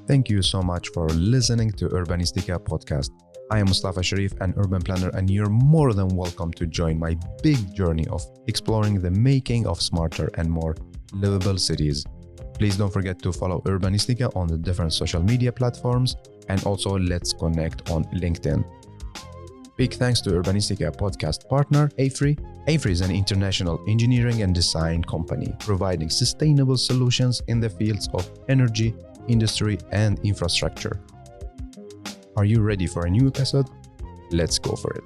Thank you so much for listening to Urbanistica Podcast. I am Mustafa Sharif, an urban planner, and you're more than welcome to join my big journey of exploring the making of smarter and more livable cities. Please don't forget to follow Urbanistica on the different social media platforms, and also let's connect on LinkedIn. Big thanks to Urbanistica podcast partner AFRY. AFRY is an international engineering and design company providing sustainable solutions in the fields of energy, industry, and infrastructure. Are you ready for a new episode? Let's go for it.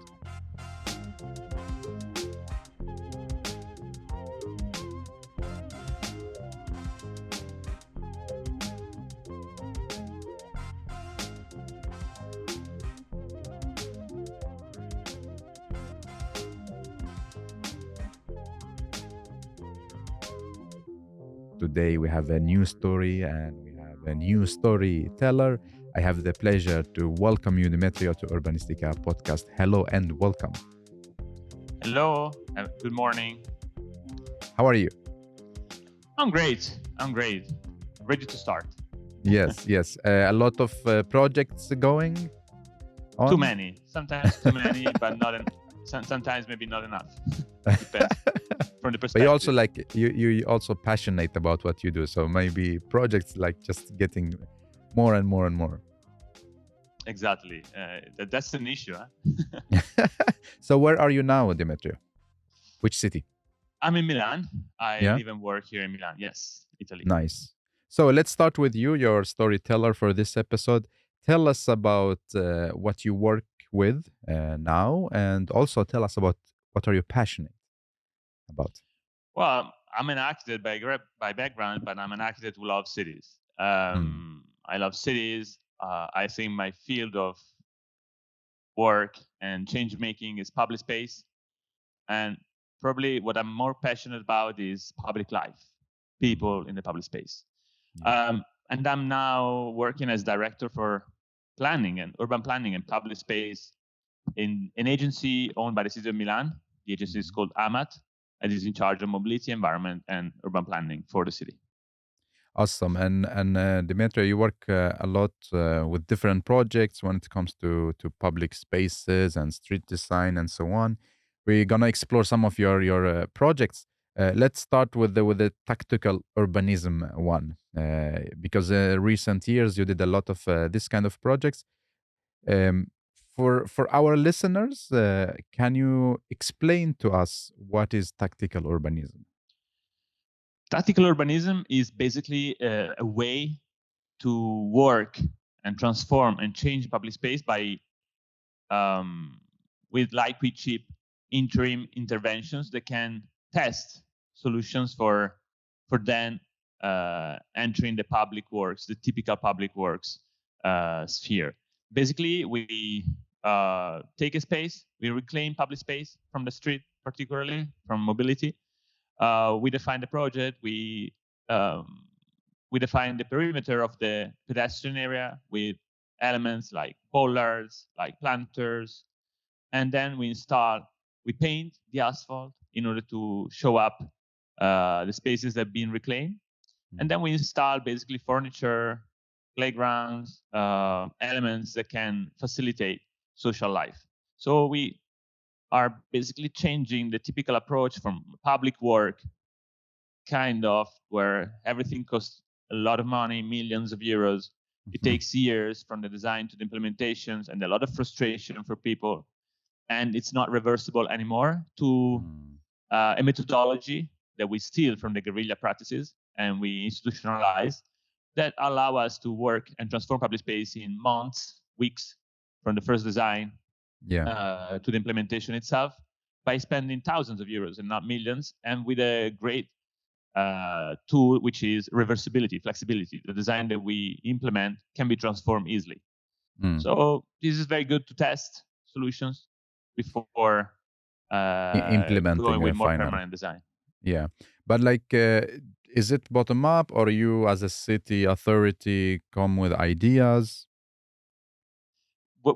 Today we have a new story and we have a new storyteller. I have the pleasure to welcome you, Demetrio, to Urbanistica Podcast. Hello and welcome. Hello, good morning. How are you? I'm great. Ready to start. Yes. A lot of projects going on? Too many. Sometimes too many, but sometimes maybe not enough. Depends from the perspective. But you also passionate about what you do. So maybe projects like just getting more and more and more. Exactly. That's an issue. Huh? So where are you now, Demetrio? Which city? I'm in Milan. I live and work here in Milan. Yes, Italy. Nice. So let's start with you, your storyteller for this episode. Tell us about what you work with now, and also tell us about what are you passionate about. Well, I'm an architect by background, but I'm an architect who loves cities. I love cities. I think my field of work and change making is public space. And probably what I'm more passionate about is public life, people in the public space. And I'm now working as director for planning and urban planning and public space in an agency owned by the city of Milan. The agency is called AMAT and is in charge of mobility, environment, and urban planning for the city. Awesome. And Demetrio, you work a lot with different projects when it comes to public spaces and street design and so on. We're gonna explore some of your projects. Let's start with the tactical urbanism one, because recent years you did a lot of this kind of projects. For our listeners, can you explain to us what is tactical urbanism? Tactical urbanism is basically a way to work and transform and change public space by with lightweight cheap interim interventions that can test solutions for then entering the public works, the typical public works sphere. Basically, we take a space, we reclaim public space from the street, particularly from mobility. We define the project, we define the perimeter of the pedestrian area with elements like bollards, like planters, and then we paint the asphalt in order to show up the spaces that have been reclaimed. And then we install basically furniture, playgrounds, elements that can facilitate social life. So we are basically changing the typical approach from public work, kind of where everything costs a lot of money, millions of euros. It takes years from the design to the implementations and a lot of frustration for people. And it's not reversible anymore to a methodology that we steal from the guerrilla practices and we institutionalize that allow us to work and transform public space in months, weeks from the first design to the implementation itself by spending thousands of euros and not millions, and with a great tool, which is reversibility, flexibility. The design that we implement can be transformed easily. So this is very good to test solutions before implementing going with more final permanent design. Yeah, but is it bottom up, or you as a city authority come with ideas?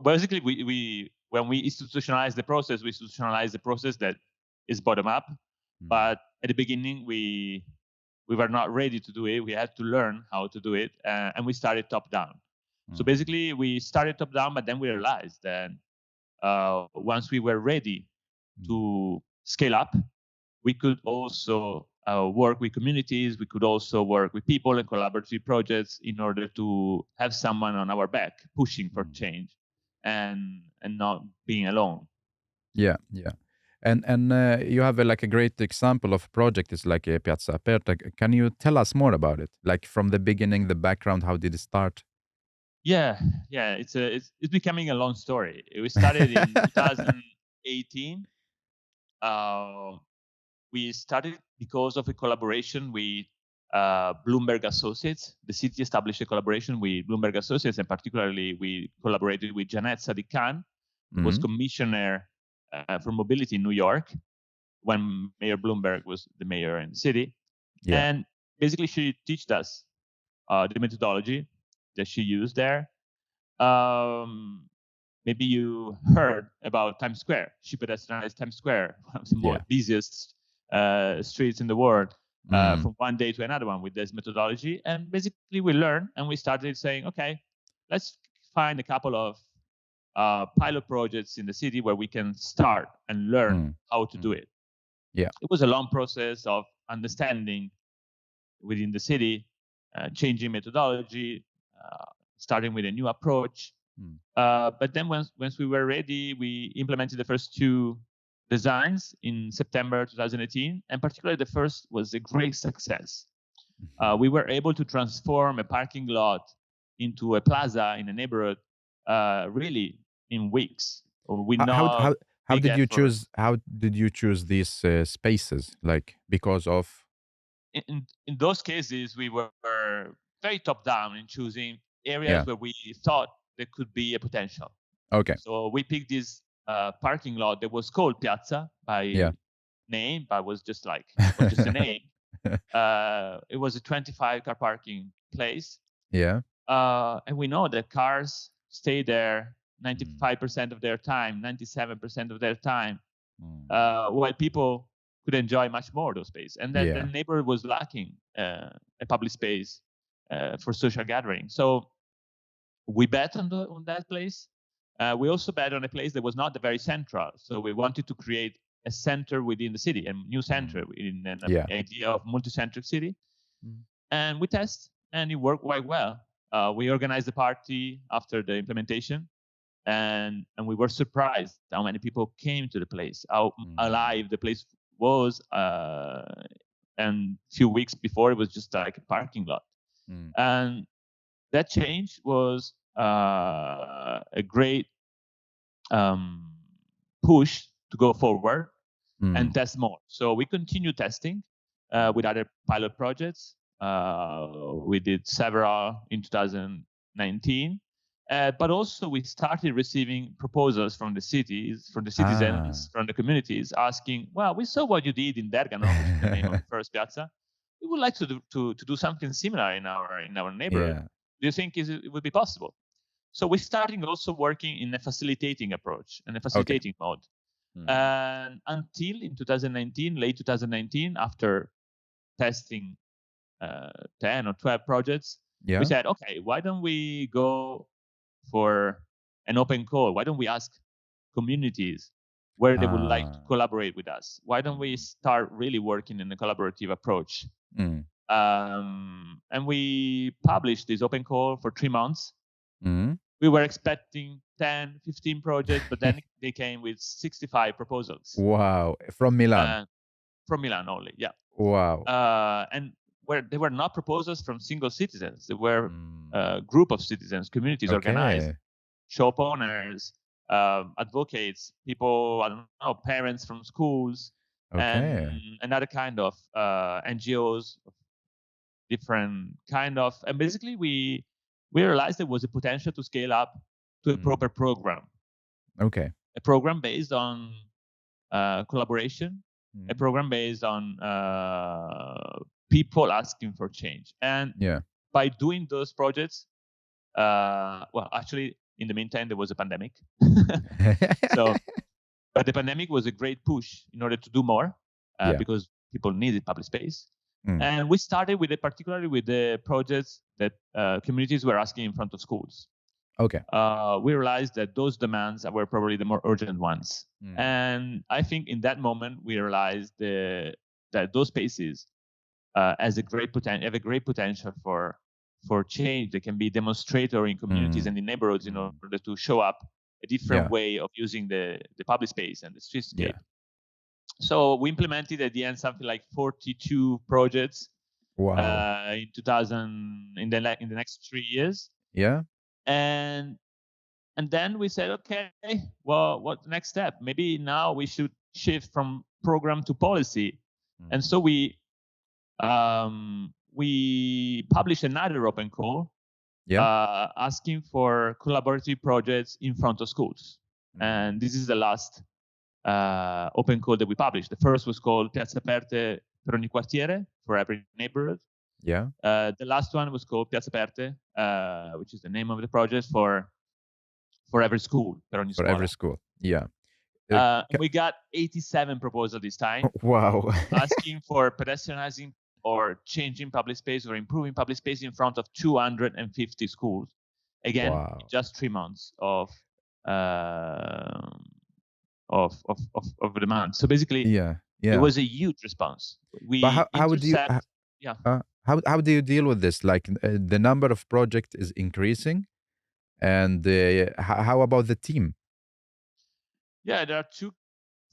Basically, we when we institutionalize the process that is bottom up. But at the beginning, we we were not ready to do it. We had to learn how to do it, and we started top down. So basically, we started top down, but then we realized that once we were ready to scale up, we could also work with communities. We could also work with people and collaborative projects in order to have someone on our back pushing for change and not being alone. Yeah. And you have like a great example of a project is like a Piazza Aperta. Can you tell us more about it? Like from the beginning, the background, how did it start? Yeah, it's becoming a long story. We started in 2018. We started because of a collaboration with Bloomberg Associates. The city established a collaboration with Bloomberg Associates, and particularly we collaborated with Janet Sadiq-Khan, who was commissioner for mobility in New York when Mayor Bloomberg was the mayor in the city. Yeah. And basically, she taught us the methodology that she used there. Maybe you heard about Times Square. She pedestrianized Times Square, one of the more busiest streets in the world, from one day to another one with this methodology. And basically, we learned and we started saying, okay, let's find a couple of pilot projects in the city where we can start and learn how to do it. Yeah. It was a long process of understanding within the city, changing methodology, starting with a new approach. But then once we were ready, we implemented the first two designs in September 2018, and particularly the first was a great success. We were able to transform a parking lot into a plaza in a neighborhood really in weeks. How did you choose? How did you choose these spaces? Like because of in those cases, we were very top down in choosing areas where we thought there could be a potential. Okay. So we picked this parking lot that was called Piazza by name, but was just a name. It was a 25 car parking place. Yeah. And we know that cars stay there 95% of their time, 97% of their time, while people could enjoy much more of those space. And then the neighborhood was lacking a public space for social gathering. So we bet on that place. We also bet on a place that was not very central. So we wanted to create a center within the city, a new center in an idea of multi-centric city. And we test, and it worked quite well. We organized the party after the implementation, and we were surprised how many people came to the place, how alive the place was. And a few weeks before, it was just like a parking lot. And that change was a great push to go forward and test more. So we continue testing with other pilot projects. We did several in 2019, but also we started receiving proposals from the cities, from the citizens, from the communities, asking, "Well, we saw what you did in Bergamo, which is the name of the first piazza. We would like to do something similar in our neighborhood. Do you think it would be possible?" So we're starting also working in a facilitating approach and a facilitating mode. And until in 2019, late 2019, after testing 10 or 12 projects, we said, okay, why don't we go for an open call? Why don't we ask communities where they would like to collaborate with us? Why don't we start really working in a collaborative approach? And we published this open call for 3 months. We were expecting 10, 15 projects, but then they came with 65 proposals. Wow. From Milan? From Milan only, yeah. Wow. And where they were not proposals from single citizens. They were a group of citizens, communities organized, shop owners, advocates, people, I don't know, parents from schools, and another kind of NGOs, different kind of. And basically, we realized there was a potential to scale up to a proper program. Okay. A program based on collaboration, a program based on people asking for change. And by doing those projects, well, actually, in the meantime, there was a pandemic. But the pandemic was a great push in order to do more because people needed public space. And we started particularly with the projects that communities were asking in front of schools. Okay. We realized that those demands were probably the more urgent ones. And I think in that moment, we realized that those spaces have a great potential for change. They can be demonstrator in communities and in neighborhoods in order to show up a different way of using the public space and the streetscape. So we implemented at the end something like 42 projects in 2000 in the next 3 years. Yeah. And then we said, okay, well, what's the next step? Maybe now we should shift from program to policy. And so we published another open call asking for collaborative projects in front of schools. And this is the last open call that we published. The first was called Piazze Aperte per ogni quartiere, for every neighborhood. Yeah. The last one was called Piazze Aperte, which is the name of the project, for every school, per ogni scuola. For every school. Yeah. We got 87 proposals this time. Wow. Asking for pedestrianizing or changing public space or improving public space in front of 250 schools. Again, in just 3 months of demand. So basically, it was a huge response. How do you deal with this? Like the number of projects is increasing, and how about the team? Yeah, there are two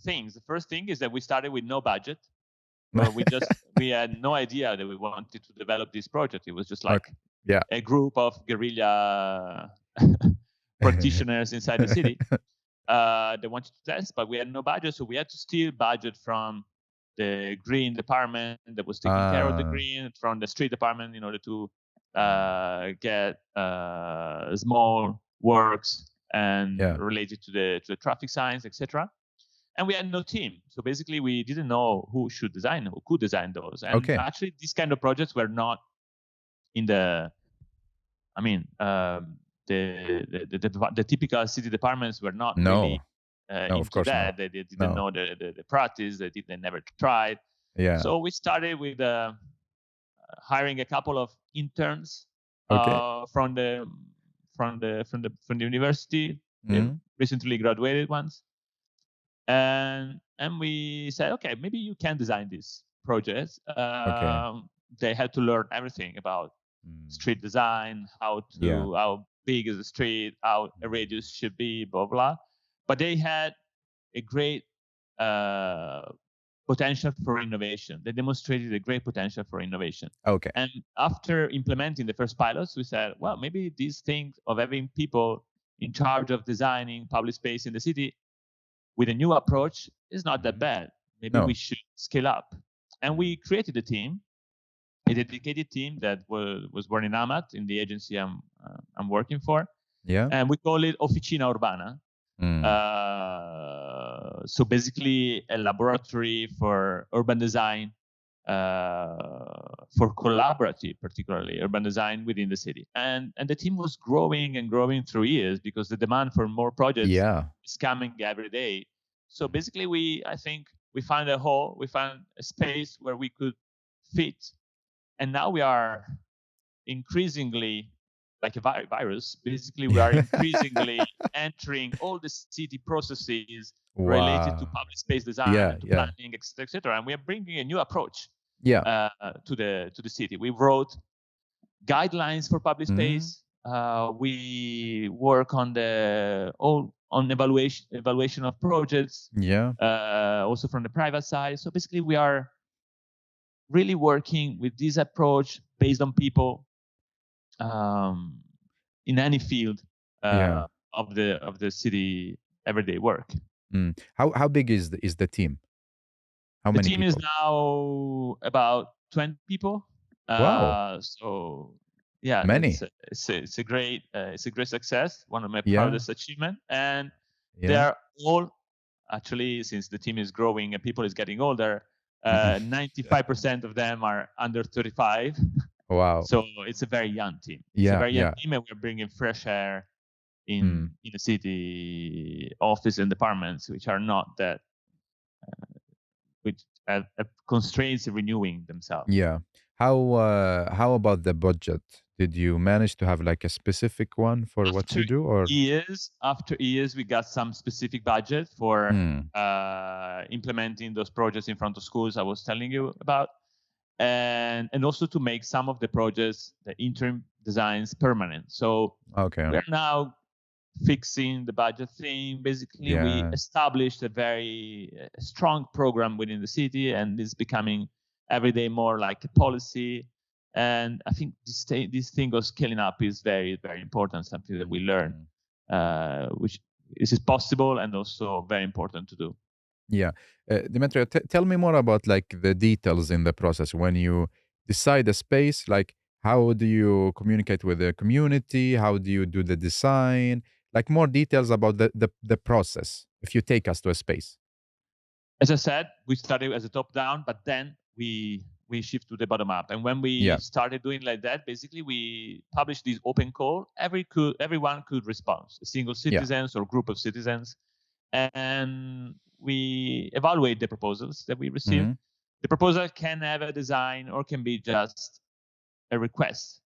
things. The first thing is that we started with no budget. We had no idea that we wanted to develop this project. It was just like a group of guerrilla practitioners inside the city. They wanted to test, but we had no budget, so we had to steal budget from the green department that was taking care of the green, from the street department, in order to get small works and related to the traffic signs, etc. And we had no team, so basically we didn't know who could design those. And actually, these kind of projects were not in the. I mean. The typical city departments were not really into that. They didn't know the practice. They never tried. Yeah. So we started with hiring a couple of interns from the university, recently graduated ones, and we said, okay, maybe you can design these projects. They had to learn everything about street design, how big is the street, how a radius should be, blah, blah. But they had a great potential for innovation. They demonstrated a great potential for innovation. Okay. And after implementing the first pilots, we said, well, maybe these things of having people in charge of designing public space in the city with a new approach is not that bad. Maybe we should scale up. And we created a team, a dedicated team that was born in AMAT, in the agency I'm working for. Yeah. And we call it Officina Urbana. So basically a laboratory for urban design, for collaborative, particularly urban design within the city. And the team was growing and growing through years because the demand for more projects is coming every day. So basically I think we found a hole, we found a space where we could fit. And now we are increasingly, like a virus, basically we are increasingly entering all the city processes related to public space design, to planning, etc. And we are bringing a new approach to the city. We wrote guidelines for public space. We work on evaluation of projects. Also from the private side. So basically we are really working with this approach based on people in any field of the city everyday work. How big is the team? How many team people? is now about 20 people. Wow. So yeah, many. It's a great success. One of my proudest achievements, and they are all actually, since the team is growing and people is getting older. 95% of them are under 35. Wow. So it's a very young team. It's a very young team, and we're bringing fresh air in the city office and departments, which are not that, which constraints renewing themselves. Yeah. How about the budget? Did you manage to have like a specific one for what After you do, or? years, we got some specific budget for Hmm. implementing those projects in front of schools I was telling you about, and also to make some of the projects, the interim designs, permanent. So Okay. we're now fixing the budget thing. Basically, we Yeah. established a very strong program within the city, and it's becoming every day more like a policy. And I think this thing of scaling up is very, very important, something that we learn, which is possible and also very important to do. Yeah. Demetrio, tell me more about like the details in the process when you decide a space. Like, how do you communicate with the community? How do you do the design? Like more details about the process if you take us to a space. As I said, we started as a top down, but then we shift to the bottom up. And when we started doing like that, basically we published this open call. Everyone could respond, single citizens or group of citizens, and we evaluate the proposals that we receive. Mhm. The proposal can have a design or can be just a request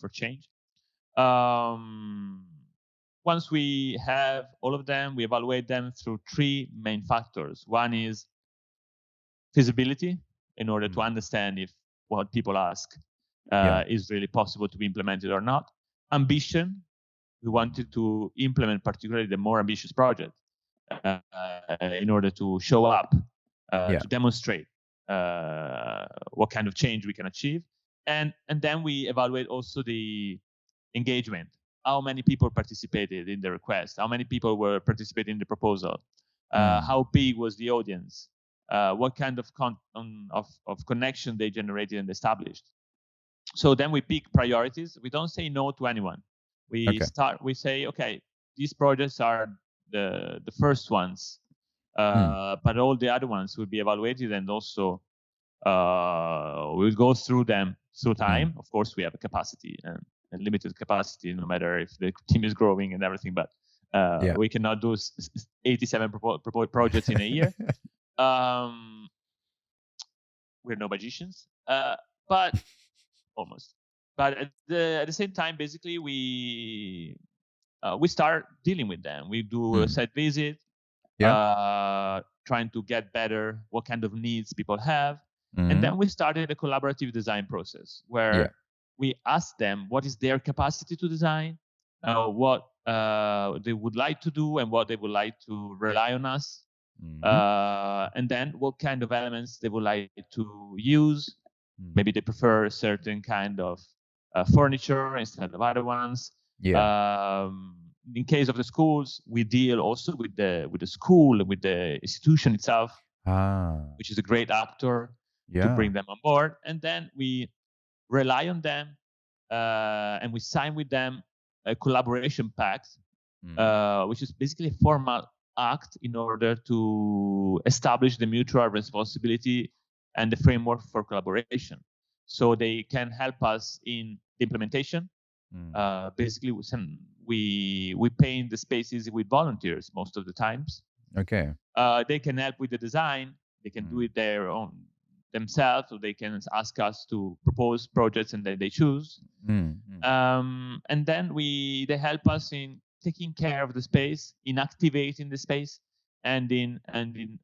for change. Once we have all of them, we evaluate them through three main factors. One is feasibility, in order to understand if what people ask is really possible to be implemented or not. Ambition, we wanted to implement particularly the more ambitious project in order to show up, to demonstrate what kind of change we can achieve. And then we evaluate also the engagement. How many people participated in the request? How many people were participating in the proposal? How big was the audience? What kind of connection they generated and established? So then we pick priorities. We don't say no to anyone. We say, okay, these projects are the first ones, but all the other ones will be evaluated, and also we'll go through them through time. Of course, we have a capacity and limited capacity, no matter if the team is growing and everything, but we cannot do 87 projects in a year. We're no magicians, but almost. But at the same time, basically, we start dealing with them. We do a site visit, trying to get better what kind of needs people have. And then we started a collaborative design process where we ask them what is their capacity to design, what they would like to do, and what they would like to rely on us. And then what kind of elements they would like to use. Maybe they prefer a certain kind of furniture instead of other ones. In case of the schools, we deal also with the school, with the institution itself, which is a great actor to bring them on board. And then we rely on them and we sign with them a collaboration pact, which is basically a formal act in order to establish the mutual responsibility and the framework for collaboration. So they can help us in the implementation. Basically, we paint the spaces with volunteers most of the times. Okay. They can help with the design. They can do it their own themselves, or they can ask us to propose projects and then they choose. And then they help us in taking care of the space, in activating the space, and in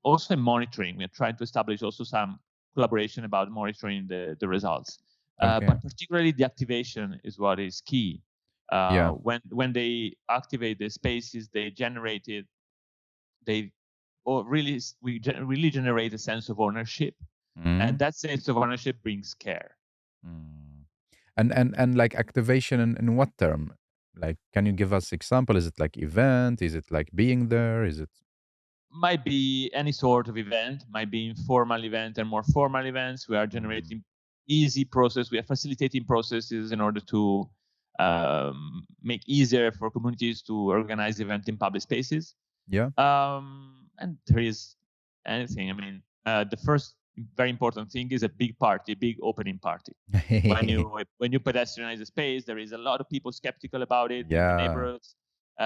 also in monitoring. We're trying to establish also some collaboration about monitoring the results. But particularly the activation is what is key. When they activate the spaces, we really generate a sense of ownership, and that sense of ownership brings care. And like activation in what term? Like, can you give us example? Is it like event? Is it like being there? Is it? Might be any sort of event, might be informal event and more formal events. We are generating easy process. We are facilitating processes in order to make easier for communities to organize events in public spaces. And there is anything. I mean, the first very important thing is a big party, big opening party. when you pedestrianize a space, there is a lot of people skeptical about it in the neighborhoods.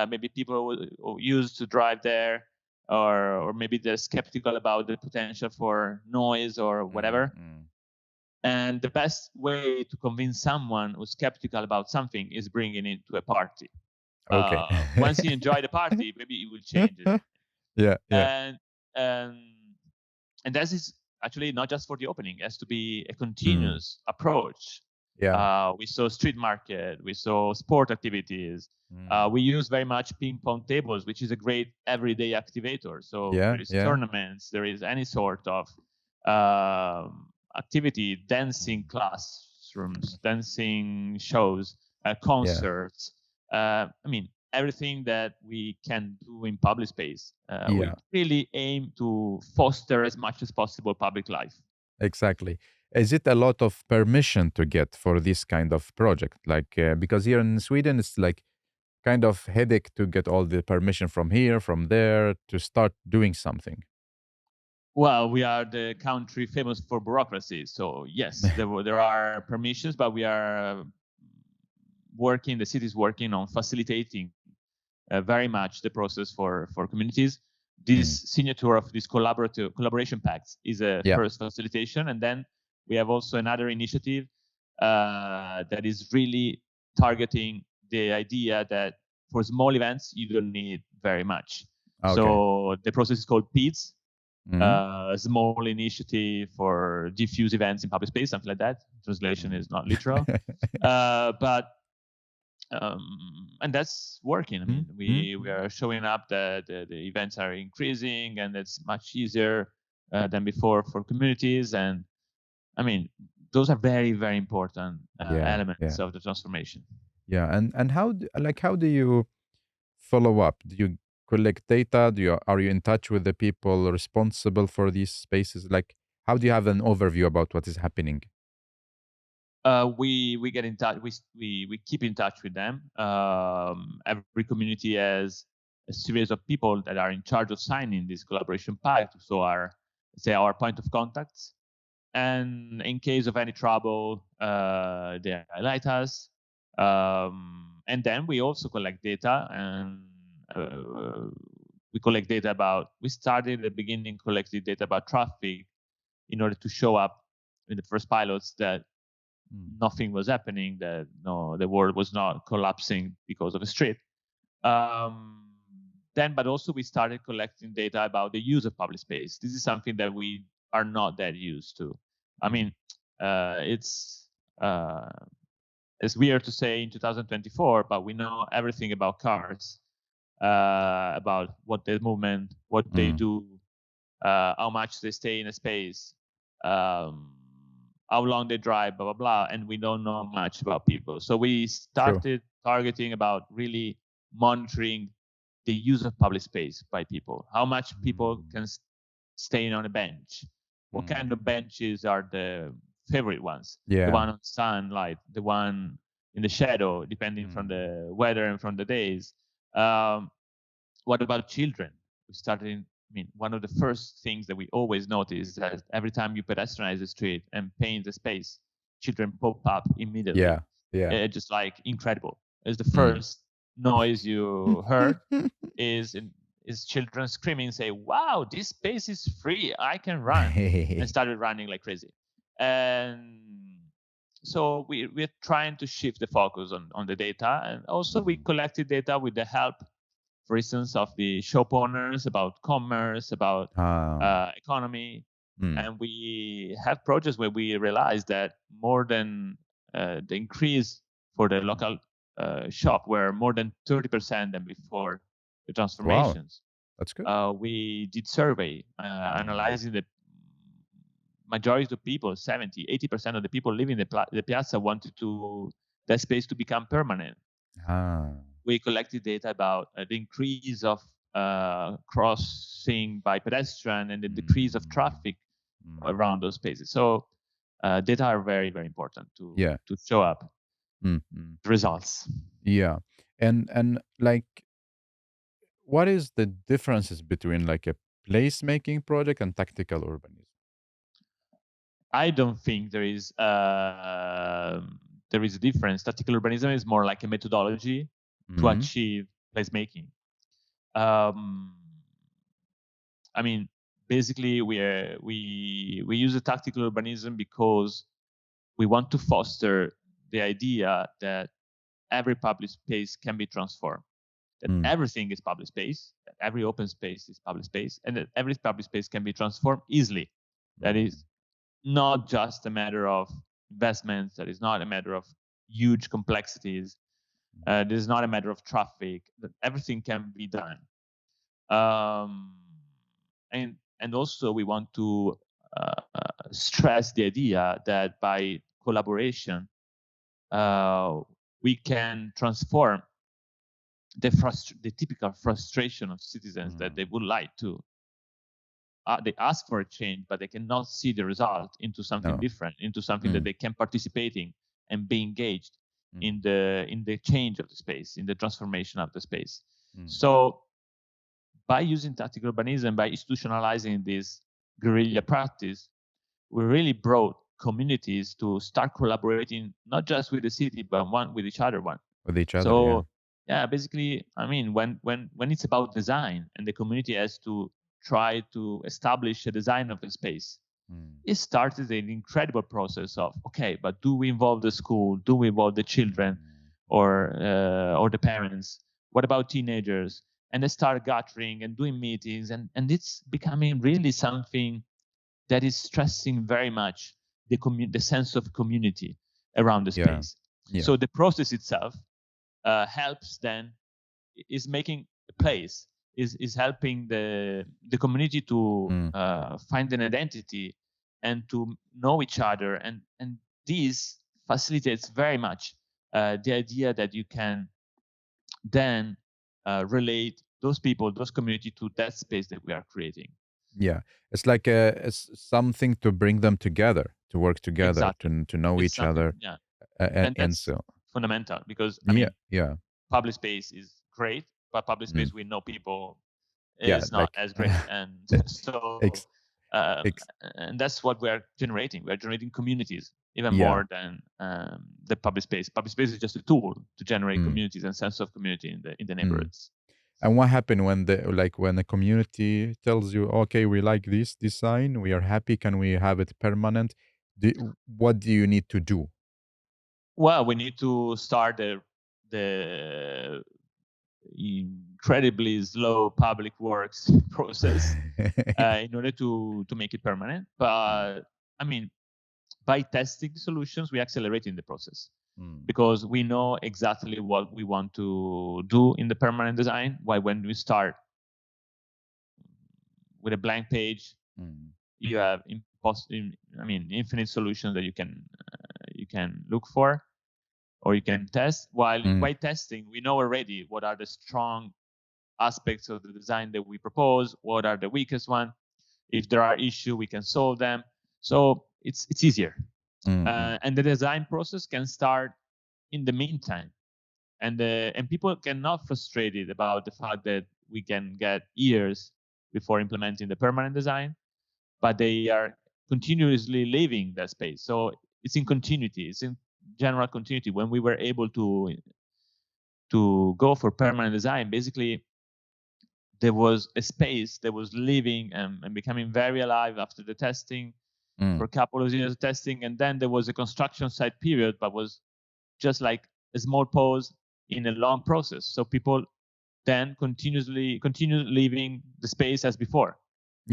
Maybe people who used to drive there or maybe they're skeptical about the potential for noise or whatever. And the best way to convince someone who's skeptical about something is bringing it to a party. Okay. Once you enjoy the party, maybe you will change it. Yeah. And that is actually not just for the opening. It has to be a continuous approach. Yeah. We saw street market. We saw sport activities. We use very much ping pong tables, which is a great everyday activator. So there is tournaments. There is any sort of activity, dancing classrooms, dancing shows, concerts. I mean, everything that we can do in public space. We really aim to foster as much as possible public life. Exactly. Is it a lot of permission to get for this kind of project? Like, because here in Sweden, it's like kind of headache to get all the permission from here, from there, to start doing something. Well, we are the country famous for bureaucracy. So yes, there are permissions, but we are the city is working on facilitating very much the process for communities. This signature of this collaboration pacts is a first facilitation. And then we have also another initiative that is really targeting the idea that for small events, you don't need very much. Okay. So the process is called PEADS, small initiative for diffuse events in public space, something like that. Translation is not literal. And that's working. I mean, we are showing up that the events are increasing, and it's much easier than before for communities. And I mean, those are very, very important elements of the transformation. Yeah, and how do you follow up? Do you collect data? Are you in touch with the people responsible for these spaces? Like, how do you have an overview about what is happening? We get in touch. We keep in touch with them. Every community has a series of people that are in charge of signing this collaboration pact. So our point of contacts. And in case of any trouble, they highlight us. And then we also collect data, and we collect data about. We started at the beginning collecting data about traffic in order to show up in the first pilots that nothing was happening, that the world was not collapsing because of a street. But also we started collecting data about the use of public space. This is something that we are not that used to. I mean, it's weird to say in 2024, but we know everything about cars, about what they movement, what they do, how much they stay in a space, how long they drive, blah, blah, blah, and we don't know much about people. So we started targeting about really monitoring the use of public space by people. How much people can stay on a bench? What kind of benches are the favorite ones? The one on sunlight, the one in the shadow, depending from the weather and from the days. What about children? We started one of the first things that we always notice is that every time you pedestrianize the street and paint the space, children pop up immediately. Yeah. Just like incredible. It's the first noise you heard is children screaming, say, "Wow, this space is free! I can run!" and started running like crazy. And so we're trying to shift the focus on the data, and also we collected data with the help, for instance, of the shop owners, about commerce, about economy. And we have projects where we realize that more than the increase for the local shop were more than 30% than before the transformations. Wow. That's good. We did survey analyzing the majority of people, 70-80% of the people living in the piazza wanted that space to become permanent. We collected data about the increase of crossing by pedestrian and the decrease of traffic around those spaces. So data are very, very important to show up results. Yeah. And like, what is the differences between like a placemaking project and tactical urbanism? I don't think there is a difference. Tactical urbanism is more like a methodology to achieve placemaking. I mean, basically, we use a tactical urbanism because we want to foster the idea that every public space can be transformed, that everything is public space, that every open space is public space, and that every public space can be transformed easily. That is not just a matter of investments, that is not a matter of huge complexities, this is not a matter of traffic, that everything can be done. And also we want to stress the idea that by collaboration, we can transform the typical frustration of citizens that they would like to they ask for a change, but they cannot see the result, into something different, into something that they can participate in and be engaged in the change of the space, in the transformation of the space. So by using tactical urbanism, by institutionalizing this guerrilla practice, we really brought communities to start collaborating, not just with the city, but with each other. With each other, so basically, I mean, when it's about design and the community has to try to establish a design of a space, it started an incredible process of, okay, but do we involve the school? Do we involve the children or the parents? What about teenagers? And they start gathering and doing meetings, and it's becoming really something that is stressing very much the sense of community around the space. So the process itself helps then, is making a place, is helping the community to find an identity and to know each other, and this facilitates very much the idea that you can then relate those people, those community, to that space that we are creating. It's like it's something to bring them together, to work together, to know each other. And that's so fundamental, because I mean, public space is great, but public space with no people is not as great. And so and that's what we're generating. We're generating communities even more than the public space. Public space is just a tool to generate communities and sense of community in the neighborhoods. And what happened when the community tells you, okay, we like this design, we are happy, can we have it permanent? What do you need to do? Well, we need to start the incredibly slow public works process in order to make it permanent. But I mean, by testing solutions, we accelerate in the process because we know exactly what we want to do in the permanent design. Why, when we start with a blank page, you have infinite solutions that you can look for or you can test. While by testing, we know already what are the strong aspects of the design that we propose, what are the weakest ones. If there are issues, we can solve them. So it's easier. And the design process can start in the meantime. And people get not frustrated about the fact that we can get years before implementing the permanent design, but they are continuously leaving that space. So it's in continuity. It's in general continuity. When we were able to go for permanent design, basically there was a space that was living and becoming very alive after the testing for a couple of years of testing. And then there was a construction site period, but was just like a small pause in a long process. So people then continue leaving the space as before.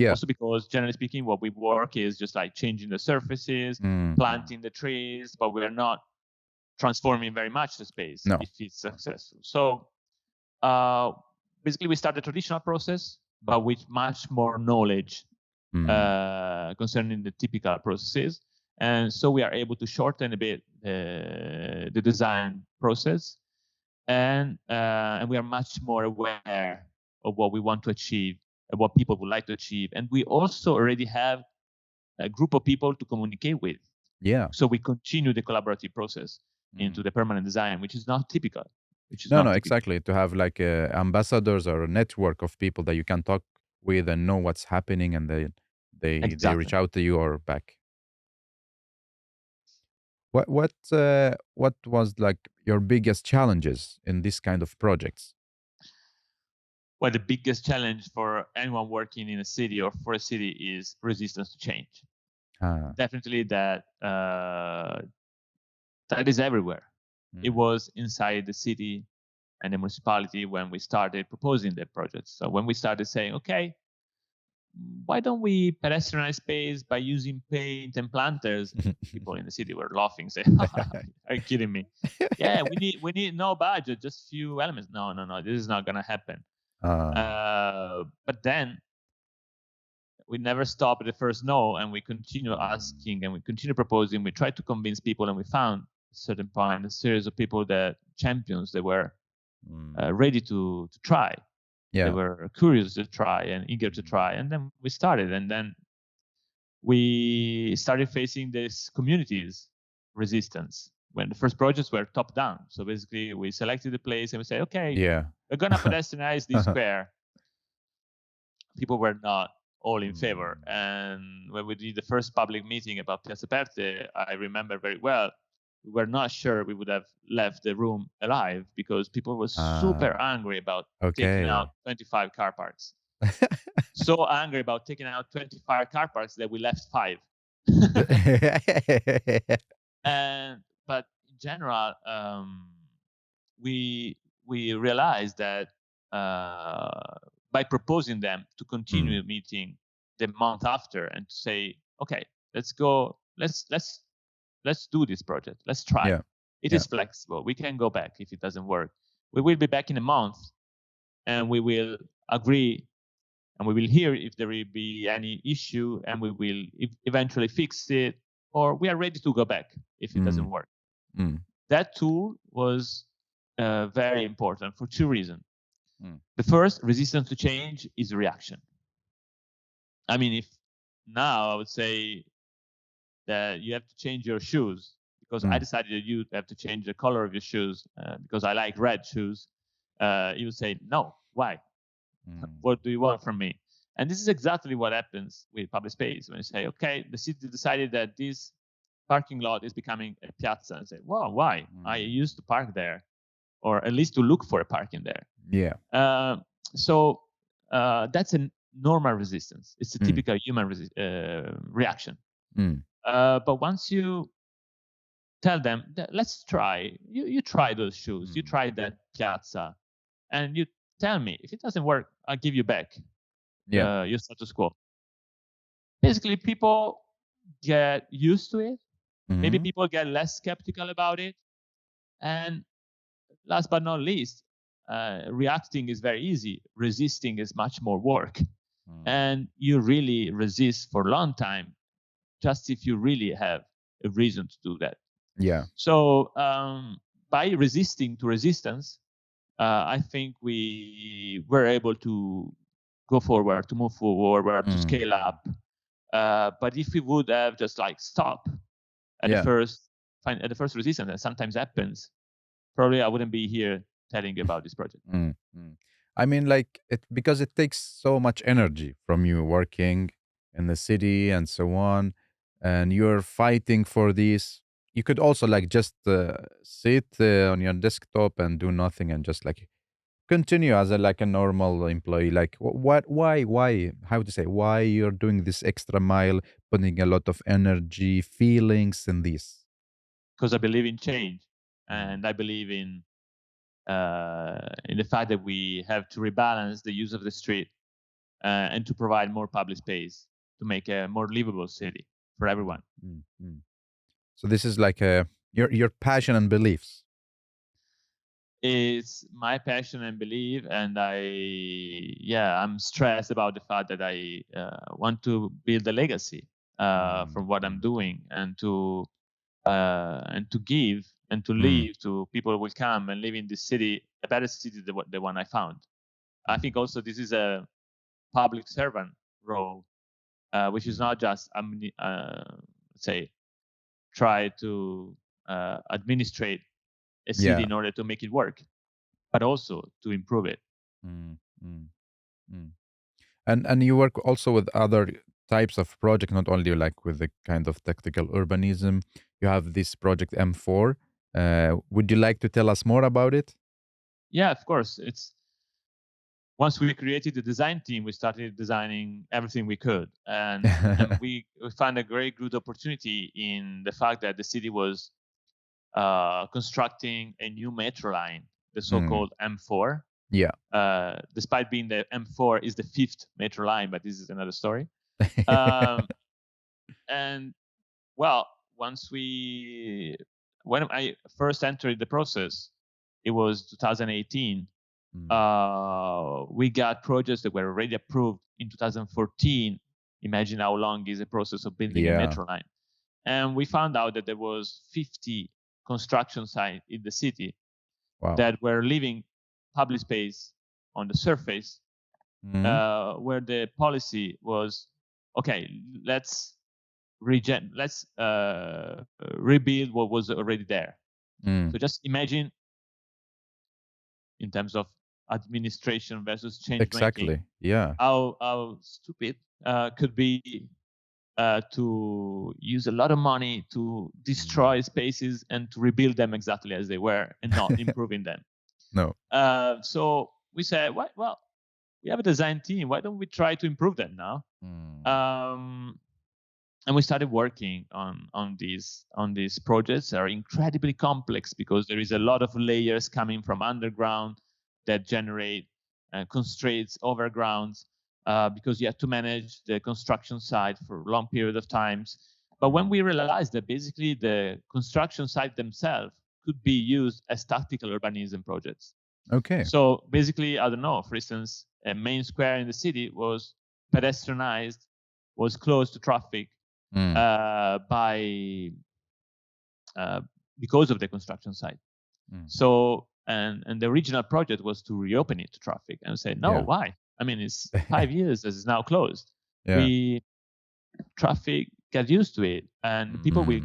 Also because, generally speaking, what we work is just like changing the surfaces, planting the trees, but we're not transforming very much the space if it's successful. So basically we start the traditional process, but with much more knowledge concerning the typical processes. And so we are able to shorten a bit the design process, and we are much more aware of what we want to achieve and what people would like to achieve. And we also already have a group of people to communicate with. So we continue the collaborative process into the permanent design, which is not typical. Exactly. To have like ambassadors or a network of people that you can talk with and know what's happening, and they reach out to you or back. What was like your biggest challenges in this kind of projects? well, the biggest challenge for anyone working in a city or for a city is resistance to change. Definitely that is everywhere. It was inside the city and the municipality when we started proposing the project. So when we started saying, okay, why don't we pedestrianize space by using paint and planters? People in the city were laughing, saying, "Are you kidding me? Yeah, we need no budget, just few elements." No, this is not gonna happen. But then we never stop at the first no, and we continue asking and we continue proposing. We try to convince people, and we found at a certain point a series of people that champions that were ready to try. Yeah. They were curious to try and eager to try. And then we started. And then we started facing this community's resistance when the first projects were top down. So basically, we selected the place and we said, okay, we're going to pedestrianize this square. People were not all in favor. And when we did the first public meeting about Piazza Aperte, I remember very well, we were not sure we would have left the room alive because people were super angry about taking out 25 car parks. So angry about taking out 25 car parks that we left 5. But in general, we realized that by proposing them to continue meeting the month after and to say, okay, let's go, let's do this project. Let's try. Yeah. It is flexible. We can go back if it doesn't work. We will be back in a month and we will agree and we will hear if there will be any issue and we will eventually fix it, or we are ready to go back if it doesn't work. That tool was very important for 2 reasons. The first, resistance to change is a reaction. I mean, if now I would say that you have to change your shoes because I decided that you have to change the color of your shoes because I like red shoes. You would say, no, why? What do you want from me? And this is exactly what happens with public space. When you say, okay, the city decided that this parking lot is becoming a piazza. And say, well, why? I used to park there, or at least to look for a parking there. Yeah. So that's a normal resistance. It's a typical human reaction. But once you tell them, let's try, you try those shoes, you try that piazza, and you tell me, if it doesn't work, I'll give you back your status quo. Basically, people get used to it. Maybe people get less skeptical about it. And last but not least, reacting is very easy. Resisting is much more work. And you really resist for a long time, just if you really have a reason to do that. Yeah. So by resisting to resistance, I think we were able to go forward, to move forward, to scale up. But if we would have just like stopped at the first resistance, that sometimes happens, probably I wouldn't be here telling you about this project. I mean, like, because it takes so much energy from you working in the city and so on, and you're fighting for this. You could also like just sit on your desktop and do nothing and just like continue as a normal employee. Like, why? How to say? Why you're doing this extra mile, putting a lot of energy, feelings in this? Because I believe in change, and I believe in the fact that we have to rebalance the use of the street and to provide more public space to make a more livable city for everyone. So this is like your passion and beliefs. It's my passion and belief, and I'm stressed about the fact that I want to build a legacy from what I'm doing, and to give and to leave to people who will come and live in this city, a better city than the one I found. I think also this is a public servant role, which is not just try to administrate a city in order to make it work, but also to improve it. And you work also with other types of project, not only like with the kind of tactical urbanism. You have this project M4. Would you like to tell us more about it? Yeah, of course. once we created the design team, we started designing everything we could, and we found a very good opportunity in the fact that the city was constructing a new metro line, the so-called M4. Yeah. Despite being the M4 is the 5th metro line, but this is another story. And well, when I first entered the process, it was 2018. We got projects that were already approved in 2014. Imagine how long is the process of building a metro line. And we found out that there was 50 construction sites in the city that were leaving public space on the surface, where the policy was, okay, let's rebuild what was already there. So just imagine, in terms of administration versus change making, how stupid could be to use a lot of money to destroy spaces and to rebuild them exactly as they were and not improving them. No. So we said, well, we have a design team. Why don't we try to improve them now? And we started working on these projects that are incredibly complex because there is a lot of layers coming from underground that generate constraints overgrounds, because you have to manage the construction site for a long period of times. But when we realized that basically the construction site themselves could be used as tactical urbanism projects. Okay. So basically, I don't know, for instance, a main square in the city was pedestrianized, was closed to traffic because of the construction site. So and the original project was to reopen it to traffic, and say, no, why? I mean, it's 5 years as it's now closed. Traffic get used to it, and people will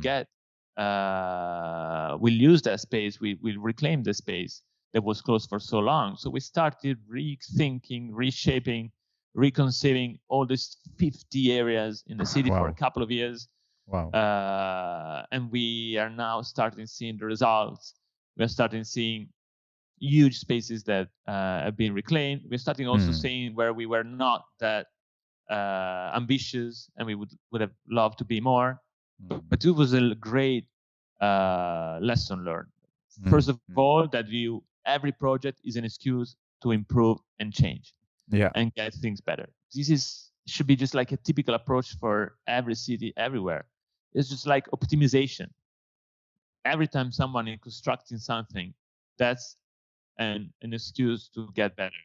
use that space. Will reclaim the space that was closed for so long. So we started rethinking, reshaping, reconceiving all these 50 areas in the city for a couple of years. And we are now starting seeing the results. We are starting seeing huge spaces that have been reclaimed. We're starting also seeing where we were not that ambitious, and we would have loved to be more. But it was a great lesson learned. First of all, that every project is an excuse to improve and change, and get things better. This should be just like a typical approach for every city, everywhere. It's just like optimization. Every time someone is constructing something, that's an excuse to get better.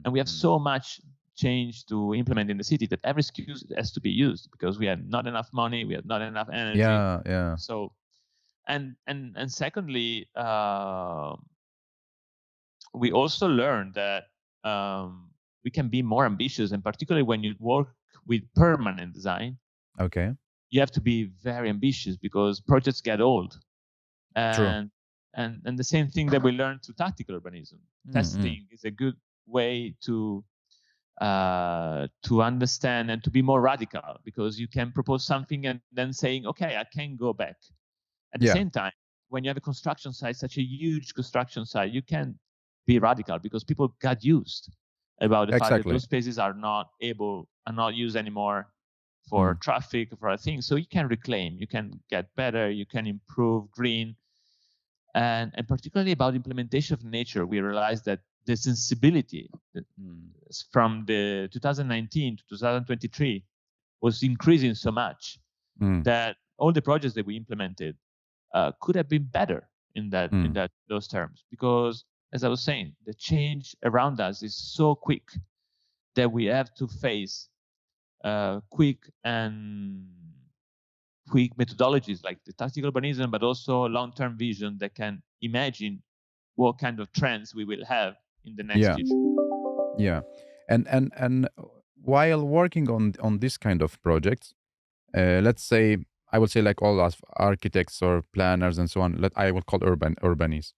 And we have so much change to implement in the city that every excuse has to be used because we have not enough money, we have not enough energy. So, and secondly, we also learned that we can be more ambitious, and particularly when you work with permanent design. You have to be very ambitious because projects get old. And the same thing that we learned through tactical urbanism. Testing is a good way to understand and to be more radical, because you can propose something and then saying, okay, I can go back. At the same time, when you have a construction site, such a huge construction site, you can be radical because people got used about the fact that those spaces are not used anymore for traffic, for other things. So you can reclaim, you can get better, you can improve green. And particularly about implementation of nature, we realized that the sensibility from the 2019 to 2023 was increasing so much that all the projects that we implemented could have been better in those terms. Because, as I was saying, the change around us is so quick that we have to face quick methodologies like the tactical urbanism, but also long-term vision that can imagine what kind of trends we will have in the next future. And while working on this kind of projects, let's say, I would say, like all us architects or planners and so on, I will call urbanists.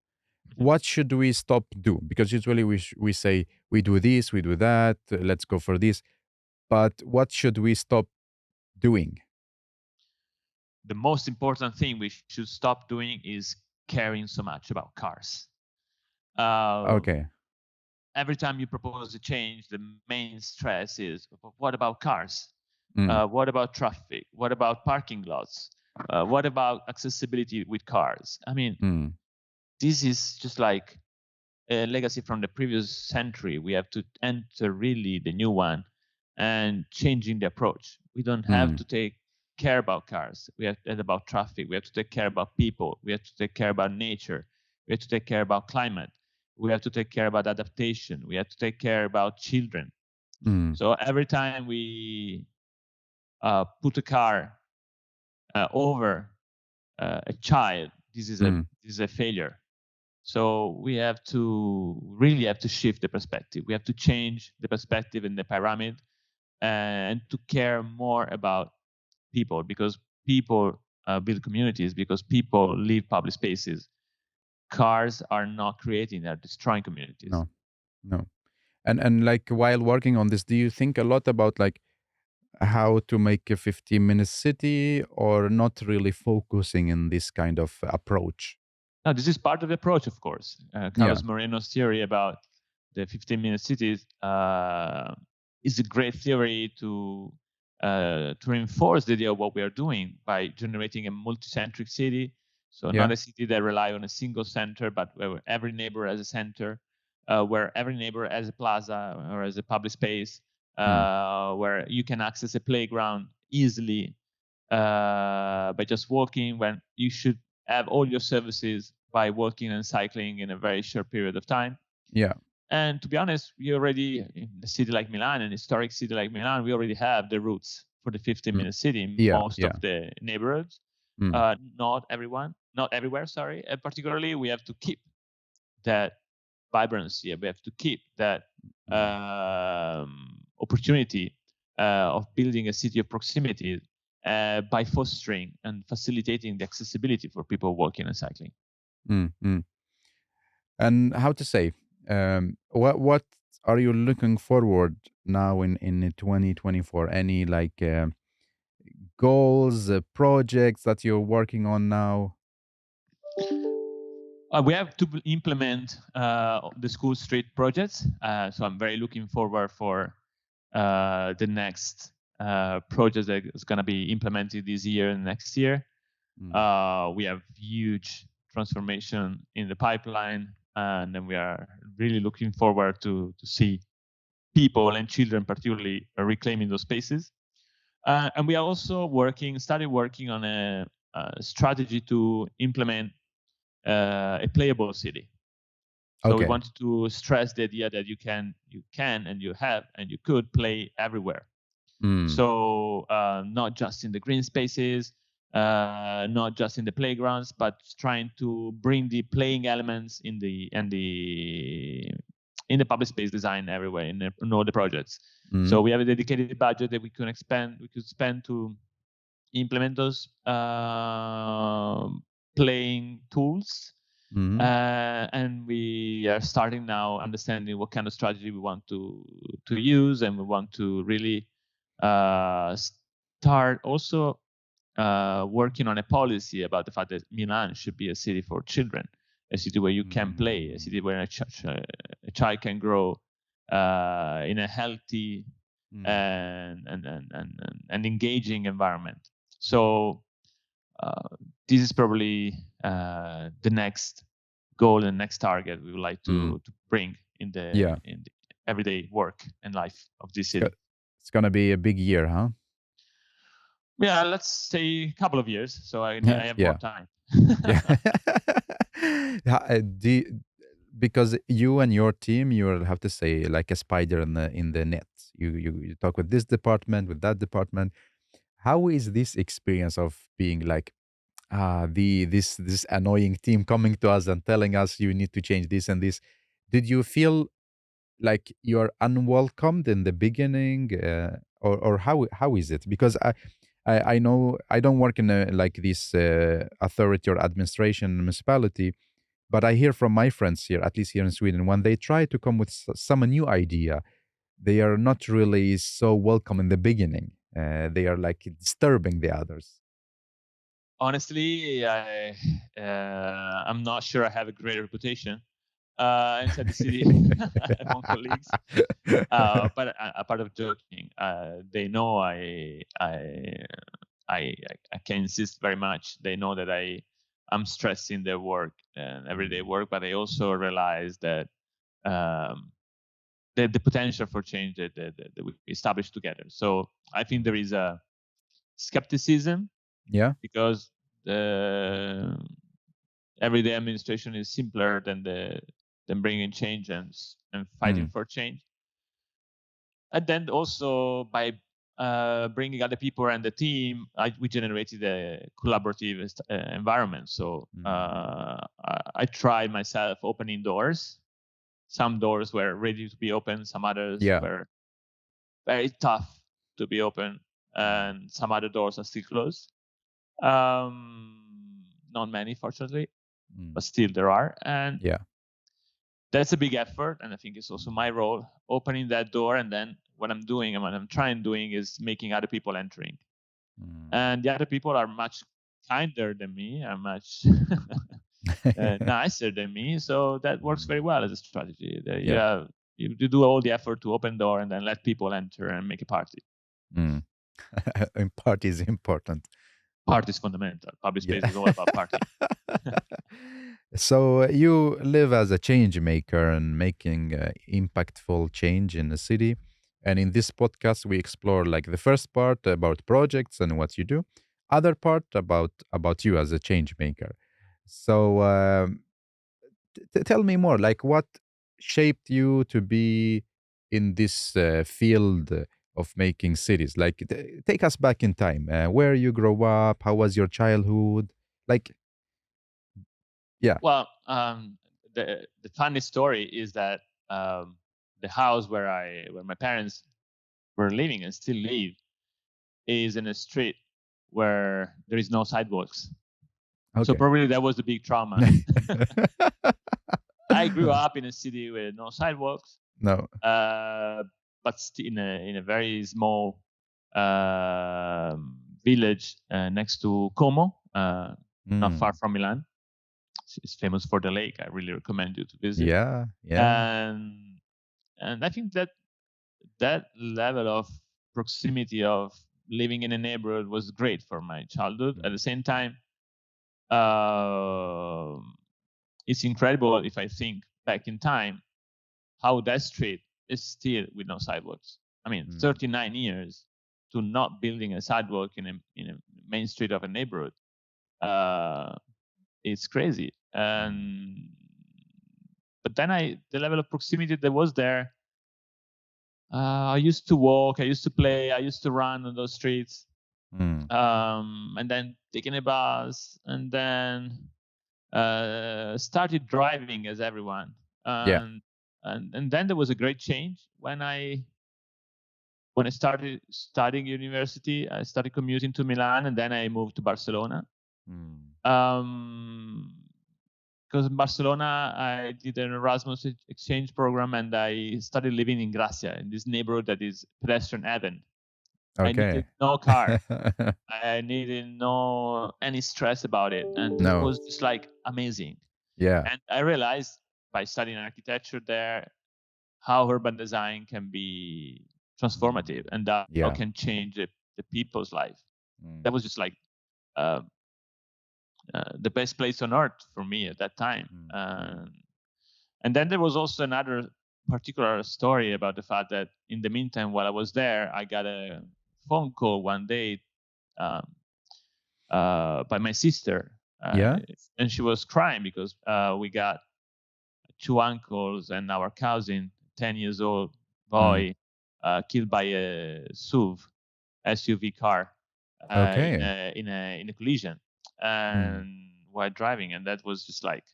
What should we stop do? Because usually we say we do this, we do that, let's go for this. But what should we stop doing? The most important thing we should stop doing is caring so much about cars. every time you propose a change, the main stress is, what about cars? Mm. What about traffic? What about parking lots? What about accessibility with cars? I mean, Mm. this is just like a legacy from the previous century. We have to enter really the new one and changing the approach. We don't have to take care about cars. We have to about traffic. We have to take care about people. We have to take care about nature. We have to take care about climate. We have to take care about adaptation. We have to take care about children. So every time we put a car over a child, this is a failure. So we have to really shift the perspective. We have to change the perspective in the pyramid and to care more about people, because people build communities, because people live public spaces. Cars are not creating, they're destroying communities. No. And like while working on this, do you think a lot about like how to make a 15-minute city, or not really focusing in this kind of approach? Now, this is part of the approach, of course. Carlos Moreno's theory about the 15-minute cities is a great theory to reinforce the idea of what we are doing by generating a multicentric city. So not a city that rely on a single center, but where every neighbor has a center, where every neighbor has a plaza or has a public space, where you can access a playground easily by just walking, when you should have all your services by walking and cycling in a very short period of time. Yeah. And to be honest, we already, in a city like Milan, an historic city like Milan, we already have the routes for the 15-minute city in most of the neighborhoods. Not everywhere, sorry. And particularly, we have to keep that vibrancy. We have to keep that opportunity of building a city of proximity by fostering and facilitating the accessibility for people walking and cycling. And how to say, what are you looking forward now in 2024? Any like goals, projects that you're working on now? We have to implement the school street projects. So I'm very looking forward for the next project that is going to be implemented this year and next year. We have huge transformation in the pipeline, and then we are really looking forward to see people and children particularly reclaiming those spaces. And we are also started working on a strategy to implement a playable city. So we wanted to stress the idea that you can and you have and you could play everywhere. So not just in the green spaces, not just in the playgrounds, but trying to bring the playing elements in the public space design everywhere in all the projects. So we have a dedicated budget that we could spend to implement those playing tools. And we are starting now understanding what kind of strategy we want to use, and we want to really start also working on a policy about the fact that Milan should be a city for children, a city where you can play, a city where a child can grow in a healthy and engaging environment. So this is probably the next goal and next target we would like to bring in the everyday work and life of this city. It's gonna be a big year, huh? Yeah, let's say a couple of years, so I have more time. Because you and your team, you will have to say like a spider in the net. You talk with this department, with that department. How is this experience of being like this annoying team coming to us and telling us you need to change this and this? Did you feel like you're unwelcomed in the beginning, or how is it? Because I know I don't work in like this authority or administration municipality, but I hear from my friends here, at least here in Sweden, when they try to come with some new idea, they are not really so welcome in the beginning. They are like disturbing the others. Honestly, I'm not sure I have a great reputation. inside the city among colleagues. But apart of joking, they know I can insist very much. They know that I'm stressing their work and everyday work, but I also realize that the potential for change that we established together. So I think there is a skepticism, because the everyday administration is simpler than bringing change and fighting for change. And then also by bringing other people and the team, we generated a collaborative environment. So I tried myself opening doors. Some doors were ready to be open, some others were very tough to be open, and some other doors are still closed. Not many, fortunately, but still there are. And that's a big effort, and I think it's also my role opening that door. And then what I'm doing and what I'm trying doing is making other people entering. And the other people are much kinder than me, are much nicer than me. So that works very well as a strategy. You do all the effort to open door and then let people enter and make a party. And party is important. Party is fundamental. Public space is all about party. So you live as a change maker and making impactful change in the city. And in this podcast, we explore like the first part about projects and what you do, other part about you as a change maker. So tell me more, like what shaped you to be in this field of making cities? Like take us back in time. Where you grow up? How was your childhood? Like, Well, the funny story is that the house where my parents were living and still live is in a street where there is no sidewalks. So probably that was the big trauma. I grew up in a city with no sidewalks. No. But in a very small village next to Como, not far from Milan. It's famous for the lake. I really recommend you to visit. Yeah. And I think that level of proximity of living in a neighborhood was great for my childhood. At the same time, it's incredible if I think back in time how that street is still with no sidewalks. I mean, 39 years to not building a sidewalk in a main street of a neighborhood. It's crazy. But then the level of proximity that was there, I used to walk, I used to play, I used to run on those streets, and then taking a bus, and then started driving as everyone. And then there was a great change when I started studying university. I started commuting to Milan, and then I moved to Barcelona. Because in Barcelona, I did an Erasmus exchange program, and I started living in Gracia, in this neighborhood that is pedestrian heaven. I needed no car. I needed any stress about it, and it was just like amazing. And I realized by studying architecture there how urban design can be transformative and how can change the people's life. That was just like the best place on earth for me at that time. And then there was also another particular story about the fact that in the meantime, while I was there, I got a phone call one day by my sister. And she was crying because we got 2 uncles and our cousin, 10 years old boy, killed by a SUV car in a collision and while driving. And that was just like,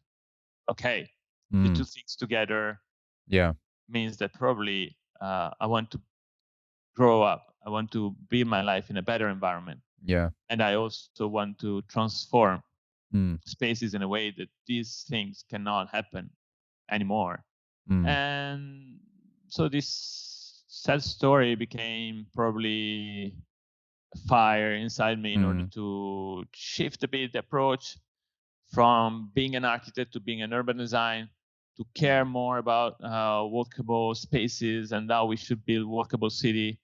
okay, the two things together means that probably I want to grow up. I want to build my life in a better environment. And I also want to transform spaces in a way that these things cannot happen anymore. And so this sad story became probably a fire inside me in order to shift a bit the approach from being an architect to being an urban design. to care more about walkable spaces and how we should build walkable city.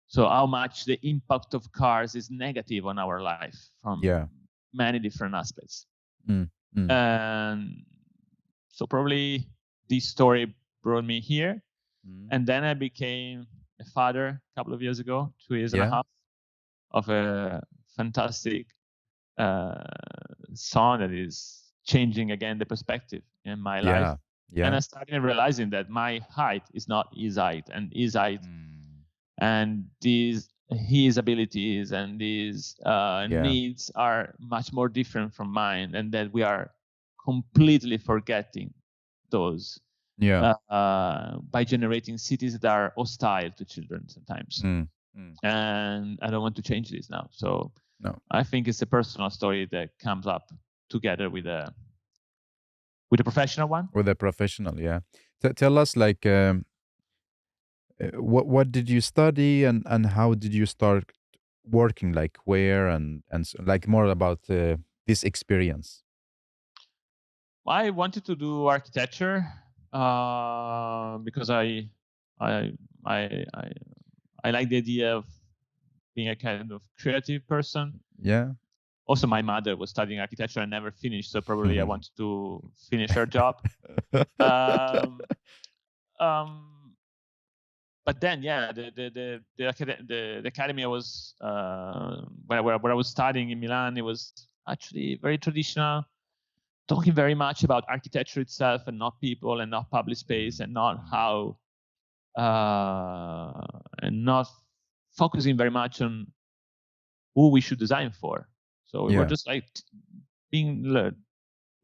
So how much the impact of cars is negative on our life from many different aspects. And so probably this story brought me here. And then I became a father a couple of years ago, 2 years and a half, of a fantastic son that is changing again the perspective in my life. And I started realizing that my height is not his height, and his height and his abilities and his needs are much more different from mine, and that we are completely forgetting those by generating cities that are hostile to children sometimes. And I don't want to change this now. So I think it's a personal story that comes up together with a professional one. With a professional, yeah. Tell us, like, what did you study, and how did you start working, like where, and so, like, more about this experience. I wanted to do architecture because I like the idea of being a kind of creative person. Yeah. Also, my mother was studying architecture and never finished, so probably I wanted to finish her job. But then, the academy I was where I was studying in Milan, it was actually very traditional, talking very much about architecture itself and not people and not public space and not how and not focusing very much on who we should design for. So we were just like